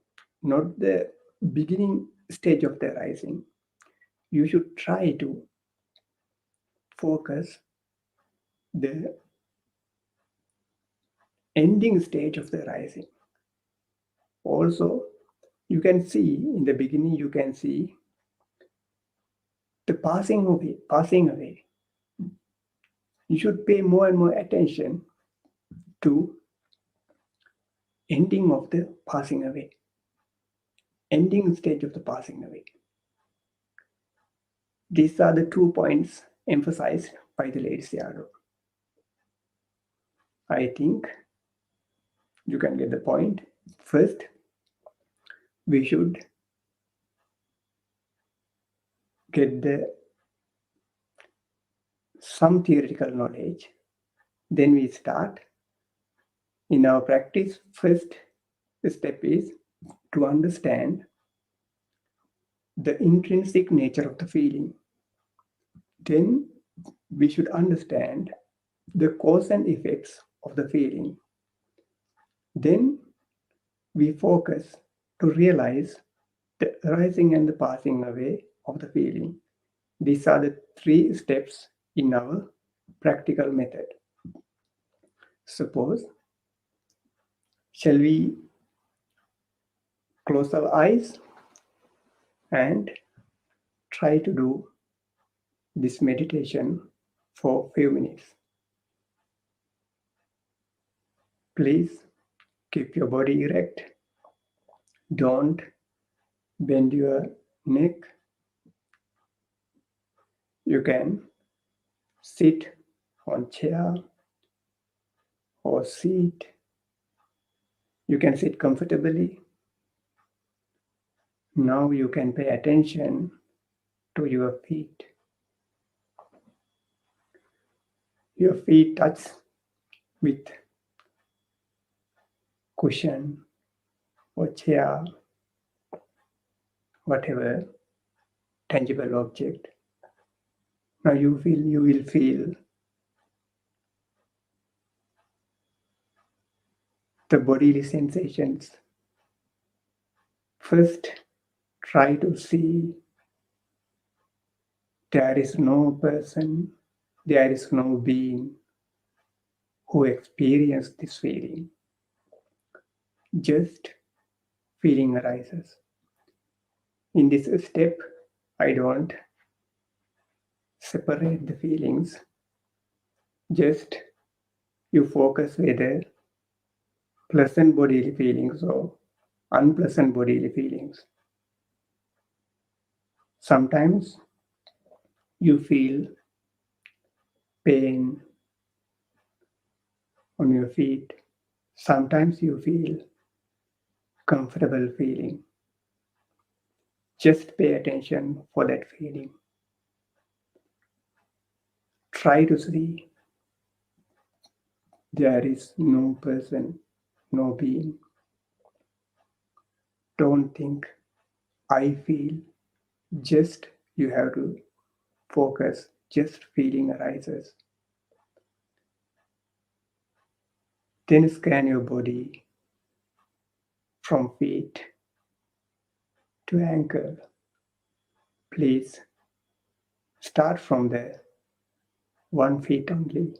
not the beginning stage of the arising. You should try to focus the ending stage of the arising. Also, you can see in the beginning, you can see the passing away. You should pay more and more attention to ending of the passing away, ending stage of the passing away. These are the 2 points emphasized by the Ledi Sayaday. I think you can get the point. First, we should get some theoretical knowledge. Then we start. In our practice, first step is to understand the intrinsic nature of the feeling. Then we should understand the cause and effects of the feeling. Then we focus to realize the arising and the passing away of the feeling. These are the 3 steps in our practical method. Suppose, shall we close our eyes and try to do this meditation for a few minutes. Please keep your body erect. Don't bend your neck. You can sit on chair or seat. You can sit comfortably. Now you can pay attention to your feet. Your feet touch with cushion or chair, whatever tangible object. Now you will feel the bodily sensations. First, try to see there is no person, there is no being who experienced this feeling. Just feeling arises. In this step, I don't separate the feelings. Just you focus whether pleasant bodily feelings or unpleasant bodily feelings. Sometimes you feel pain on your feet. Sometimes you feel comfortable feeling. Just pay attention for that feeling. Try to see there is no person, no being. Don't think I feel. Just you have to focus. Just feeling arises. Then scan your body from feet to ankle. Please start from the 1 foot only.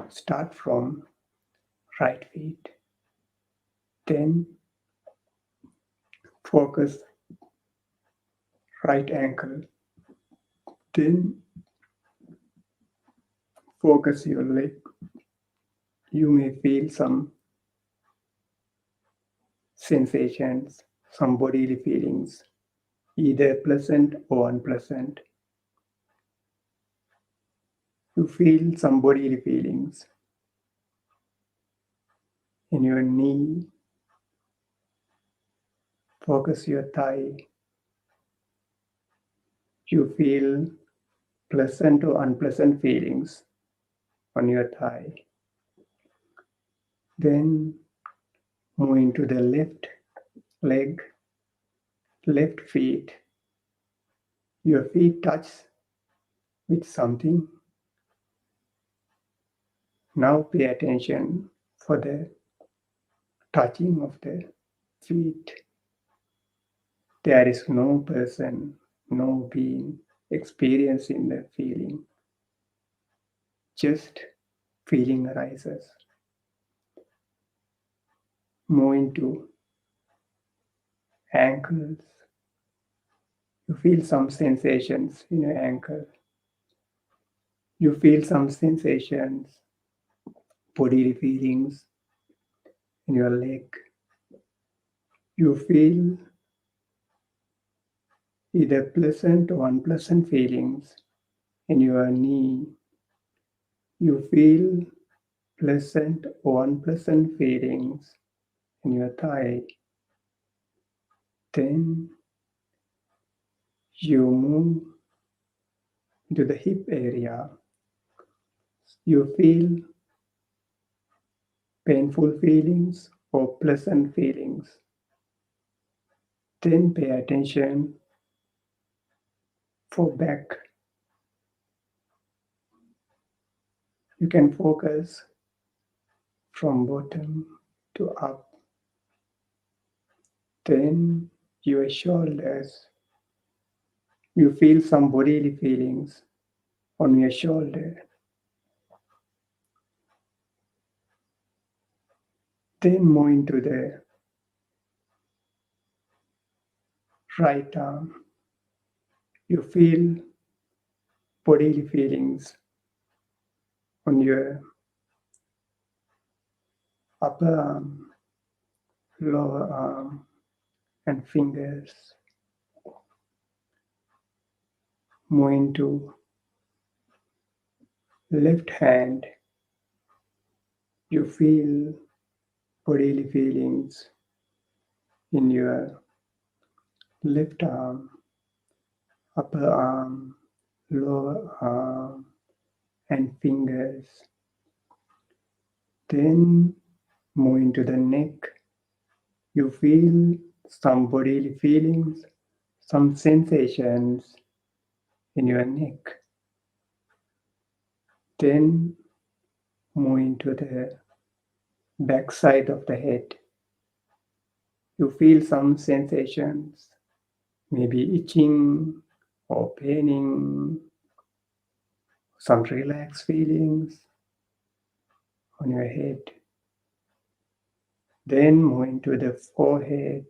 Start from right feet. Then focus right ankle. Then focus your leg. You may feel some sensations, some bodily feelings, either pleasant or unpleasant. You feel some bodily feelings in your knee. Focus your thigh. You feel pleasant or unpleasant feelings on your thigh. Then move into the left leg, left feet. Your feet touch with something. Now pay attention for the touching of the feet. There is no person, no being experiencing the feeling. Just feeling arises. Move into ankles. You feel some sensations in your ankle. You feel some sensations, bodily feelings in your leg. You feel either pleasant or unpleasant feelings in your knee. You feel pleasant or unpleasant feelings in your thigh. Then you move into the hip area. You feel painful feelings or pleasant feelings. Then pay attention for back. You can focus from bottom to up. Then your shoulders. You feel some bodily feelings on your shoulder. Then move into the right arm. You feel bodily feelings on your upper arm, lower arm, and fingers. Move into left hand. You feel bodily feelings in your left arm, upper arm, lower arm, and fingers. Then move into the neck. You feel some bodily feelings, some sensations in your neck. Then move into the back side of the head. You feel some sensations, maybe itching or paining, some relaxed feelings on your head. Then move into the forehead.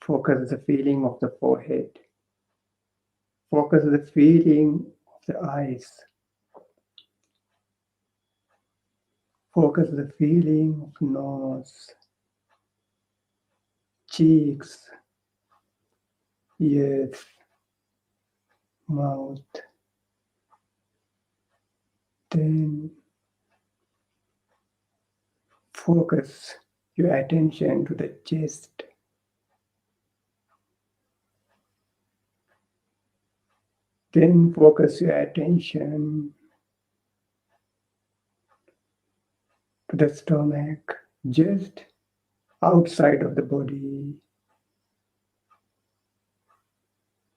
Focus the feeling of the forehead. Focus the feeling of the eyes. Focus the feeling of nose, cheeks, ears, mouth. Then focus your attention to the chest. Then focus your attention to the stomach, just outside of the body.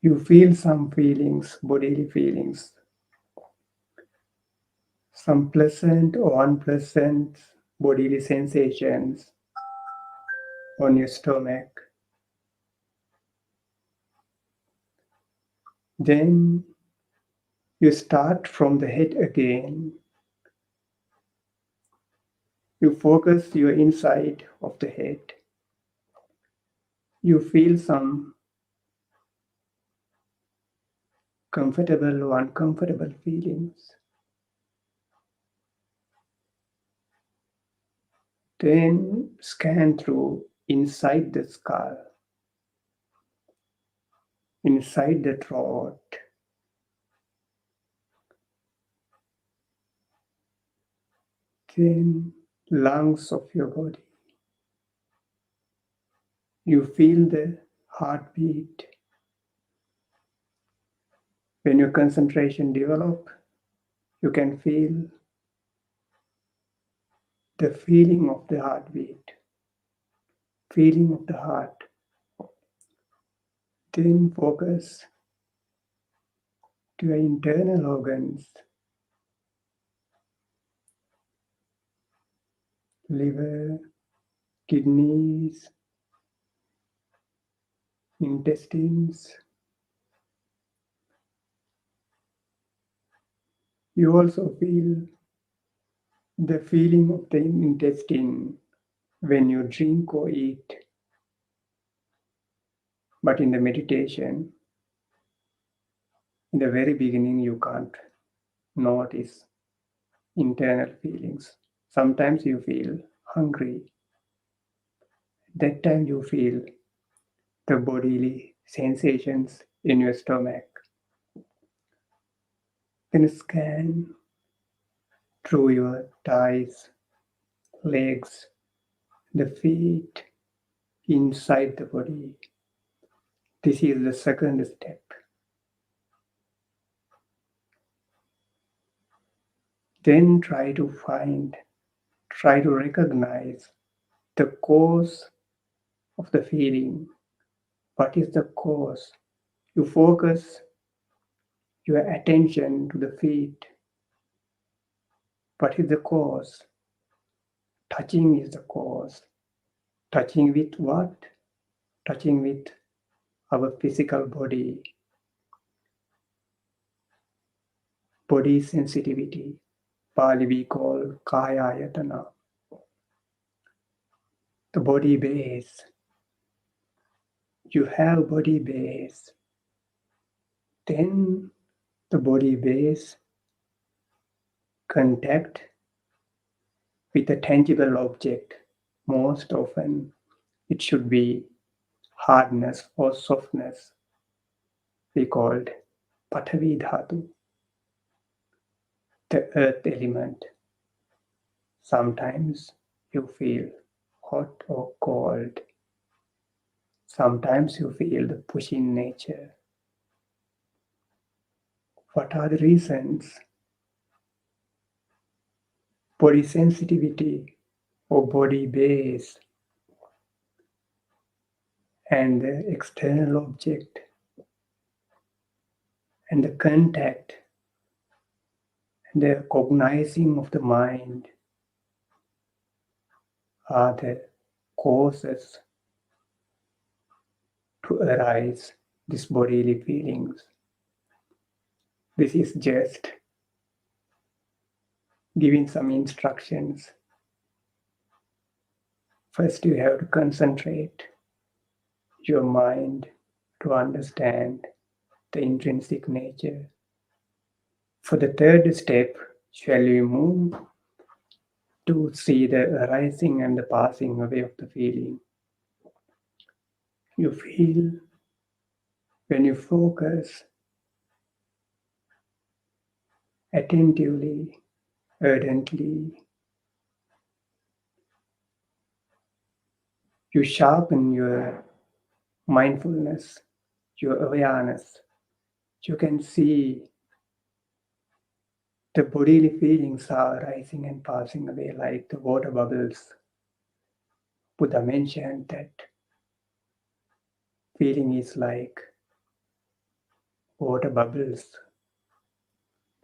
You feel some feelings, bodily feelings, some pleasant or unpleasant bodily sensations on your stomach. Then you start from the head again. You focus your inside of the head. You feel some comfortable or uncomfortable feelings. Then scan through inside the skull, inside the throat. Then lungs of your body. You feel the heartbeat. When your concentration develops, you can feel the feeling of the heartbeat, feeling of the heart. Then focus to your internal organs, liver, kidneys, intestines. You also feel the feeling of the intestine when you drink or eat. But in the meditation, in the very beginning, you can't notice internal feelings. Sometimes you feel hungry. That time you feel the bodily sensations in your stomach. Then scan through your thighs, legs, the feet, inside the body. This is the second step. Then try to recognize the cause of the feeling. What is the cause? You focus your attention to the feet. What is the cause? Touching is the cause. Touching with what? Touching with our physical body. Body sensitivity. Pali we call Kaya Ayatana. The body base. You have body base. Then the body base contact with a tangible object. Most often it should be hardness or softness. We called Pathavi Dhatu, the earth element. Sometimes you feel hot or cold. Sometimes you feel the pushing nature. What are the reasons? Body sensitivity or body base and the external object and the contact and the cognizing of the mind are the causes to arise these bodily feelings. This is just giving some instructions. First, you have to concentrate your mind to understand the intrinsic nature. For the third step, shall we move to see the arising and the passing away of the feeling? You feel when you focus attentively, ardently, you sharpen your mindfulness, your awareness. You can see the bodily feelings are rising and passing away like the water bubbles. Buddha mentioned that feeling is like water bubbles.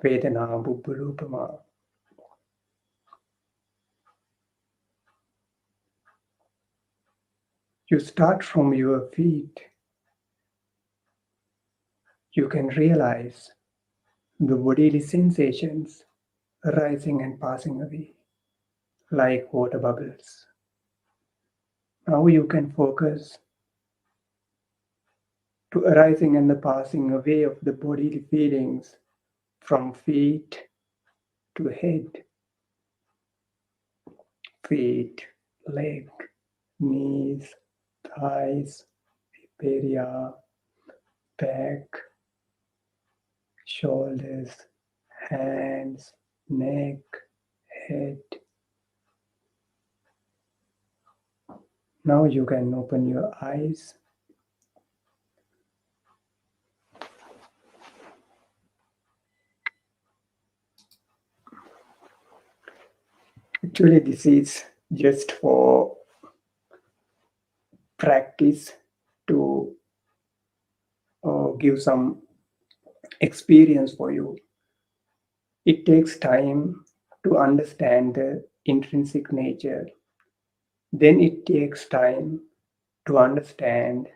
Vedana bubbulupama. You start from your feet. You can realize the bodily sensations rising and passing away like water bubbles. Now you can focus to arising and the passing away of the bodily feelings from feet to head, feet, leg, knees, thighs, peria, back, shoulders, hands, neck, head. Now you can open your eyes. Actually, this is just for practice to give some experience for you. It takes time to understand the intrinsic nature. Then it takes time to understand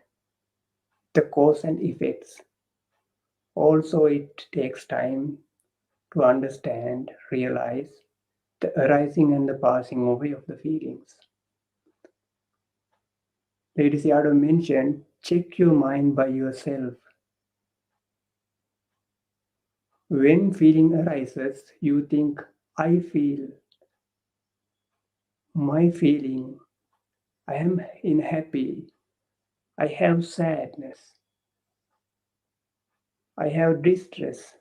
the cause and effects. Also, it takes time to understand, realize the arising and the passing away of the feelings. Ledi Sayaday mentioned, check your mind by yourself. When feeling arises, you think, I feel, my feeling, I am unhappy, I have sadness, I have distress,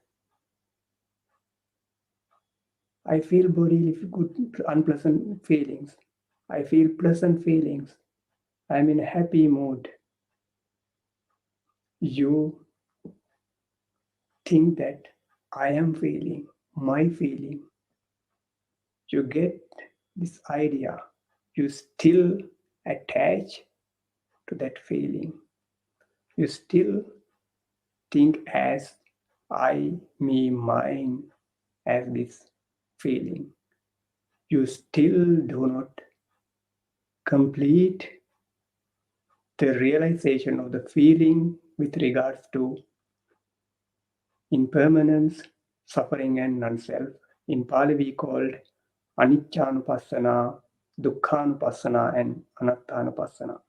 I feel bodily good, unpleasant feelings, I feel pleasant feelings, I'm in a happy mood. You think that I am feeling, my feeling. You get this idea. You still attach to that feeling. You still think as I, me, mine, as this feeling. You still do not complete the realization of the feeling with regards to impermanence, suffering, and non-self. In Pali, we called aniccanupassana, dukkhanupassana, and anattanupassana.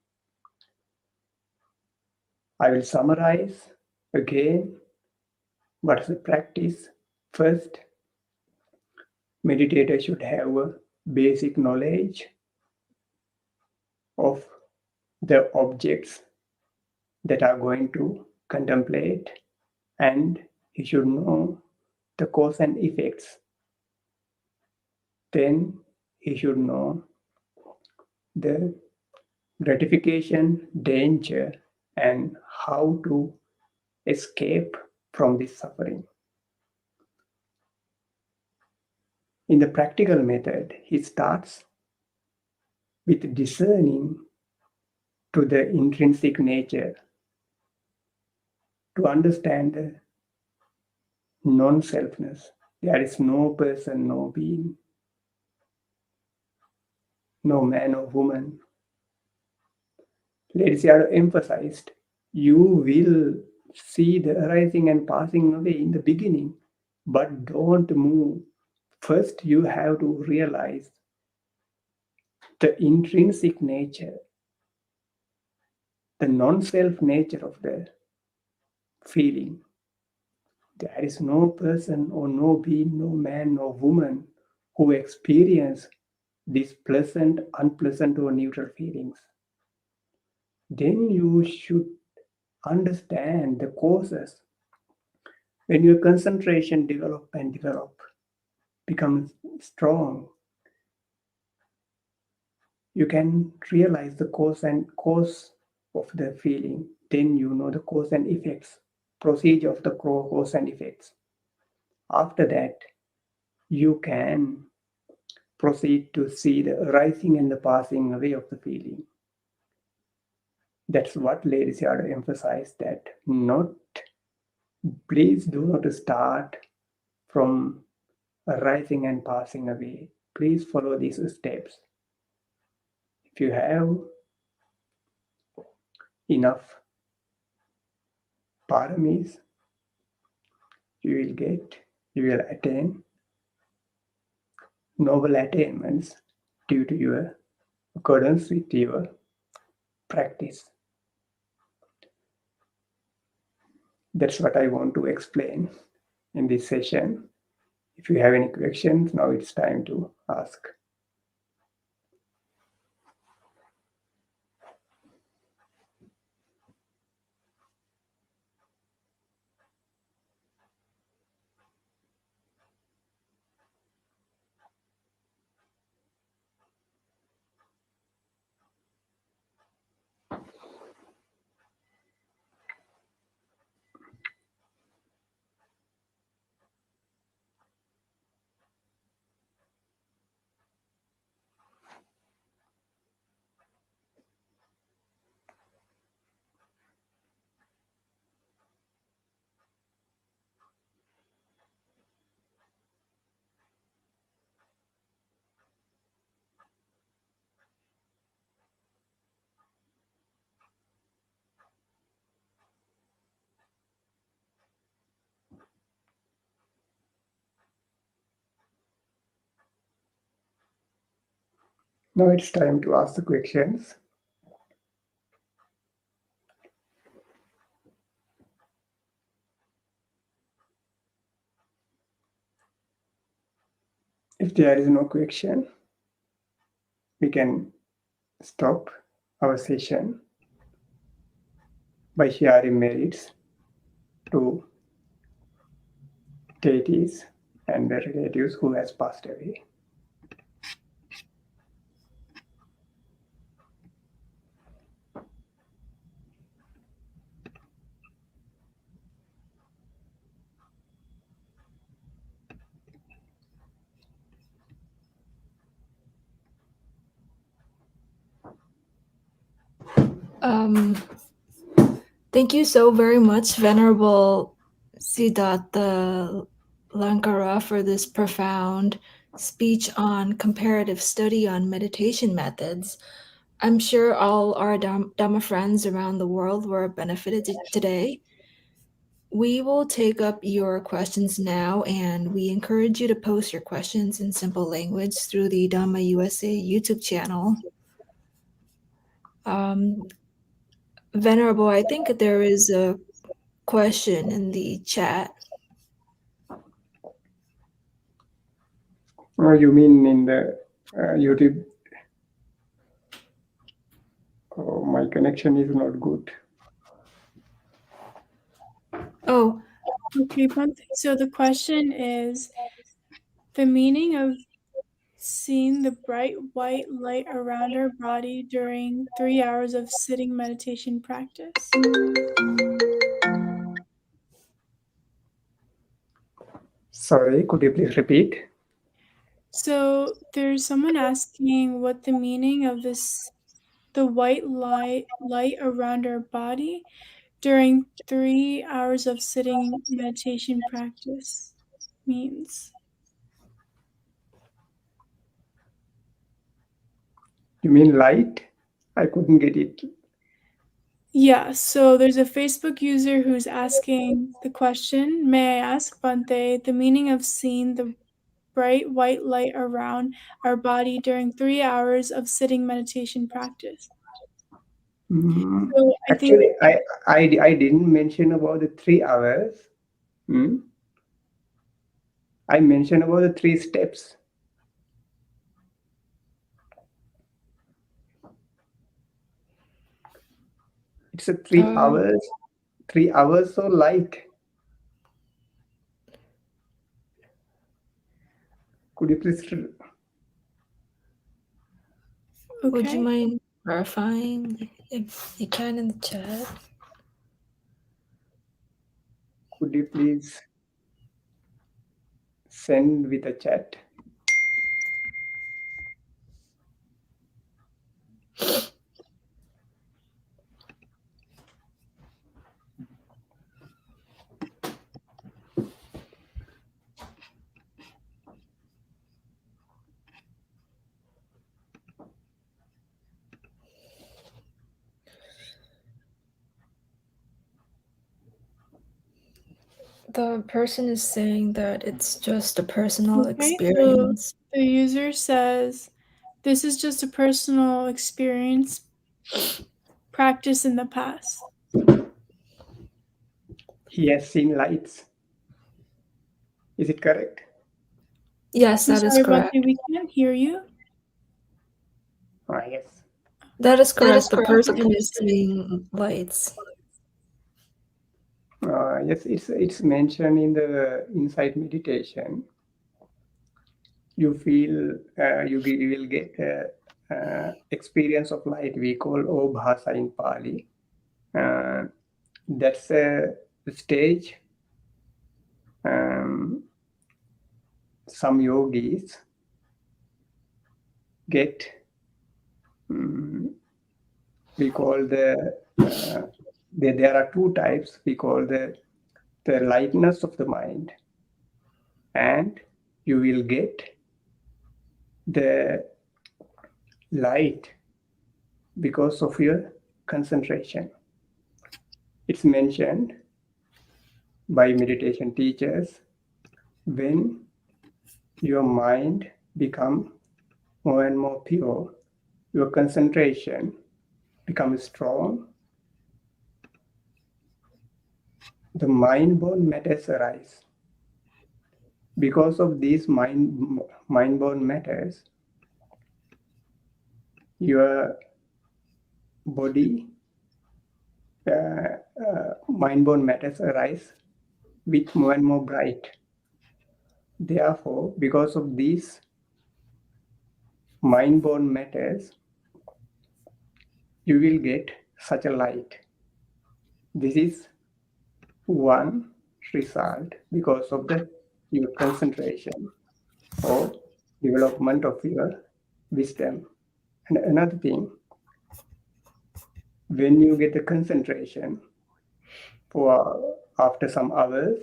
I will summarize again what is the practice. First, meditator should have a basic knowledge of the objects that are going to contemplate, and he should know the cause and effects. Then he should know the gratification, danger, and how to escape from this suffering. In the practical method, he starts with discerning to the intrinsic nature, to understand the non-selfness. There is no person, no being, no man or woman. Ledi Sayaday emphasized, you will see the arising and passing away in the beginning, but don't move. First, you have to realize the intrinsic nature, the non-self nature of the feeling. There is no person or no being, no man, no woman who experience these pleasant, unpleasant, or neutral feelings. Then you should understand the causes. When your concentration becomes strong, you can realize the cause of the feeling. Then you know the cause and effects, procedure of the cause and effects. After that, you can proceed to see the arising and the passing away of the feeling. That's what Ledi Sayaday emphasized, that please do not start from arising and passing away. Please follow these steps. If you have enough paramis, you will attain noble attainments due to your accordance with your practice. That's what I want to explain in this session. If you have any questions, now it's time to ask. Now it's time to ask the questions. If there is no question, we can stop our session by sharing merits to deities and their relatives who has passed away. Thank you so very much, Venerable Siddhatthalankara, for this profound speech on comparative study on meditation methods. I'm sure all our Dhamma friends around the world were benefited today. We will take up your questions now, and we encourage you to post your questions in simple language through the Dhamma USA YouTube channel. Venerable, I think there is a question in the chat. Oh, you mean in the YouTube? Oh, my connection is not good. Oh. Okay, Bhante. So the question is, the meaning of seeing the bright white light around our body during 3 hours of sitting meditation practice. Sorry, could you please repeat? So there's someone asking what the meaning of the white light around our body during 3 hours of sitting meditation practice means. You mean light? I couldn't get it. Yeah, so there's a Facebook user who's asking the question, may I ask, Bhante, the meaning of seeing the bright white light around our body during 3 hours of sitting meditation practice? So Actually, I didn't mention about the 3 hours. I mentioned about the 3 steps. It's a 3 hours. 3 hours or light. Could you please? Okay. Would you mind verifying if you can in the chat? Could you please send with a chat? The person is saying that it's just a personal experience. So the user says, this is just a personal experience practice in the past. He has seen lights. Is it correct? Yes, that is correct. Bhante, we can't hear you. Yes. That is correct. The person is seeing lights. Yes, it's mentioned in the insight meditation. You feel you will get experience of light. We call obhasa in Pali. That's a stage. Some yogis get. We call there are 2 types. We call the lightness of the mind, and you will get the light because of your concentration. It's mentioned by meditation teachers, when your mind becomes more and more pure, your concentration becomes strong, the mind-born matters arise. Because of these mind-born matters, your body, mind-born matters arise with more and more bright. Therefore, because of these mind-born matters, you will get such a light. This is one result because of your concentration or development of your wisdom. And another thing, when you get the concentration for after some hours,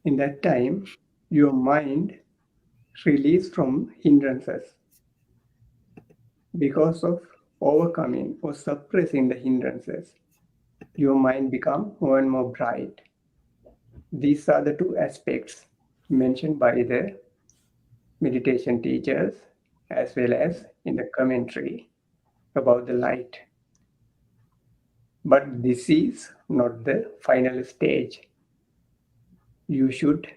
in that time, your mind release from hindrances because of overcoming or suppressing the hindrances. Your mind become more and more bright. These are the two aspects mentioned by the meditation teachers as well as in the commentary about the light. But this is not the final stage. You should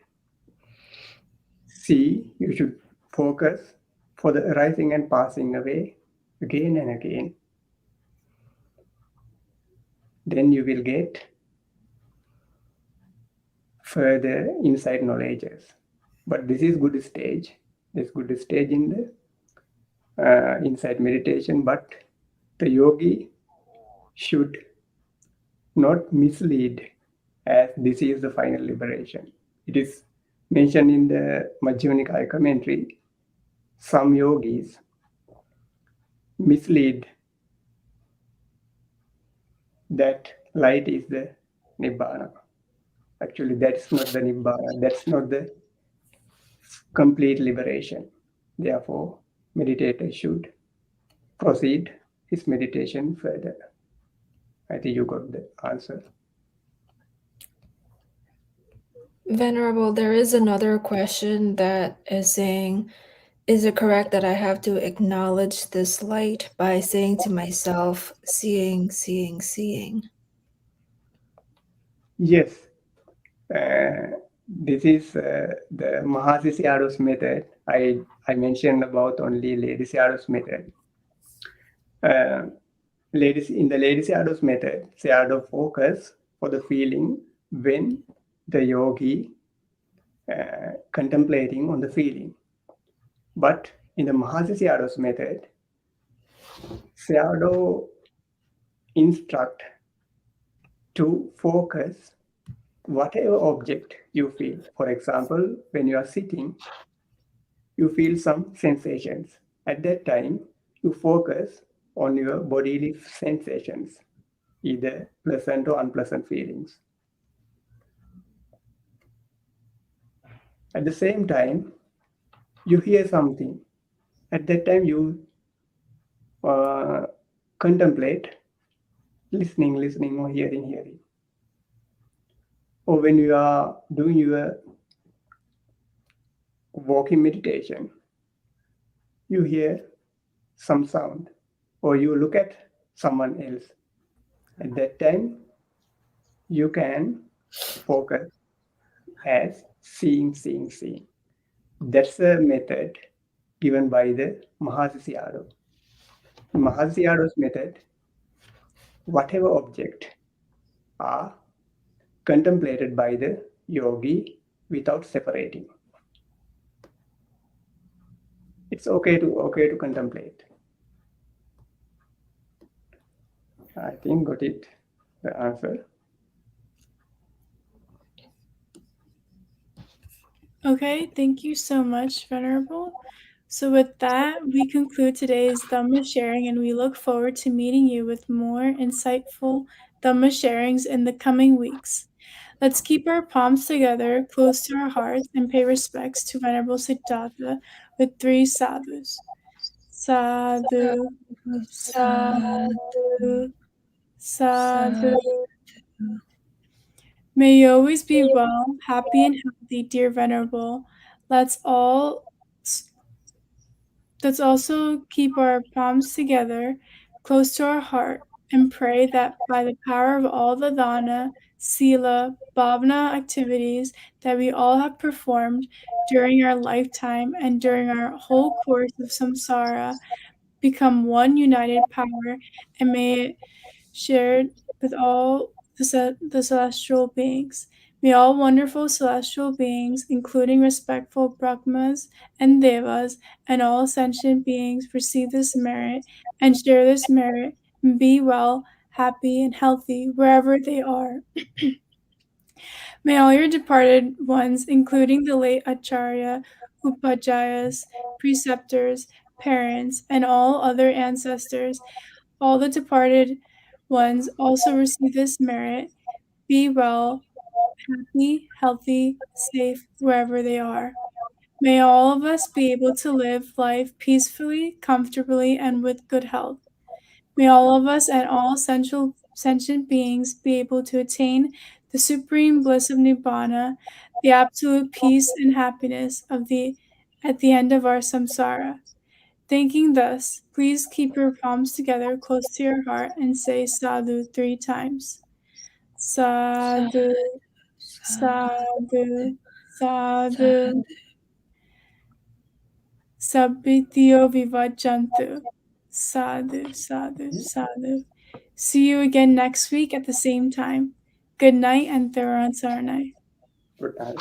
see, you should focus for the arising and passing away again and again. Then you will get further insight knowledges. But this is good stage. This good stage in the insight meditation. But the yogi should not mislead as this is the final liberation. It is mentioned in the Majjhima Nikāya commentary. Some yogis mislead that light is the Nibbana. Actually, that's not the Nibbana. That's not the complete liberation. Therefore, meditator should proceed his meditation further. I think you got the answer. Venerable, there is another question that is saying, is it correct that I have to acknowledge this light by saying to myself, seeing, seeing, seeing? Yes. This is the Mahāsi Sayaday's method. I mentioned about only Ledi Sayaday's method. In the Ledi Sayaday's method, Sayadaw focus for the feeling when the yogi contemplating on the feeling. But in the Mahāsi Sayaday's method, Sayadaw instruct to focus whatever object you feel. For example, when you are sitting, you feel some sensations. At that time, you focus on your bodily sensations, either pleasant or unpleasant feelings. At the same time, you hear something. At that time, you contemplate, listening, or hearing. Or when you are doing your walking meditation, you hear some sound, or you look at someone else. At that time, you can focus as seeing. That's the method given by the Mahāsi Sayadaw. In Mahāsi Sayadaw's method, whatever object are contemplated by the yogi without separating. It's okay to contemplate. I think got it, the answer. Okay, thank you so much, Venerable. So with that, we conclude today's Dhamma sharing, and we look forward to meeting you with more insightful Dhamma sharings in the coming weeks. Let's keep our palms together, close to our hearts, and pay respects to Venerable Siddhatha with 3 sadhus. Sadhu, sadhu, sadhu. May you always be well, happy, and healthy, dear Venerable. Let's also keep our palms together, close to our heart, and pray that by the power of all the dana, sila, bhavana activities that we all have performed during our lifetime and during our whole course of samsara, become one united power, and may it shared with all the celestial beings. May all wonderful celestial beings, including respectful Brahmas and Devas, and all sentient beings receive this merit and share this merit and be well, happy, and healthy wherever they are. May all your departed ones, including the late Acharya, Upajayas, preceptors, parents, and all other ancestors, all the departed ones also receive this merit. Be well, happy, healthy, safe, wherever they are. May all of us be able to live life peacefully, comfortably, and with good health. May all of us and all sentient beings be able to attain the supreme bliss of Nibbana, the absolute peace and happiness at the end of our samsara. Thinking thus, please keep your palms together close to your heart and say sadhu 3 times. Sadhu, sadhu, sadhu. Sabbityo vivajjantu. Sadhu, sadhu, sadhu. See you again next week at the same time. Good night and Theron Sarnai. Good night.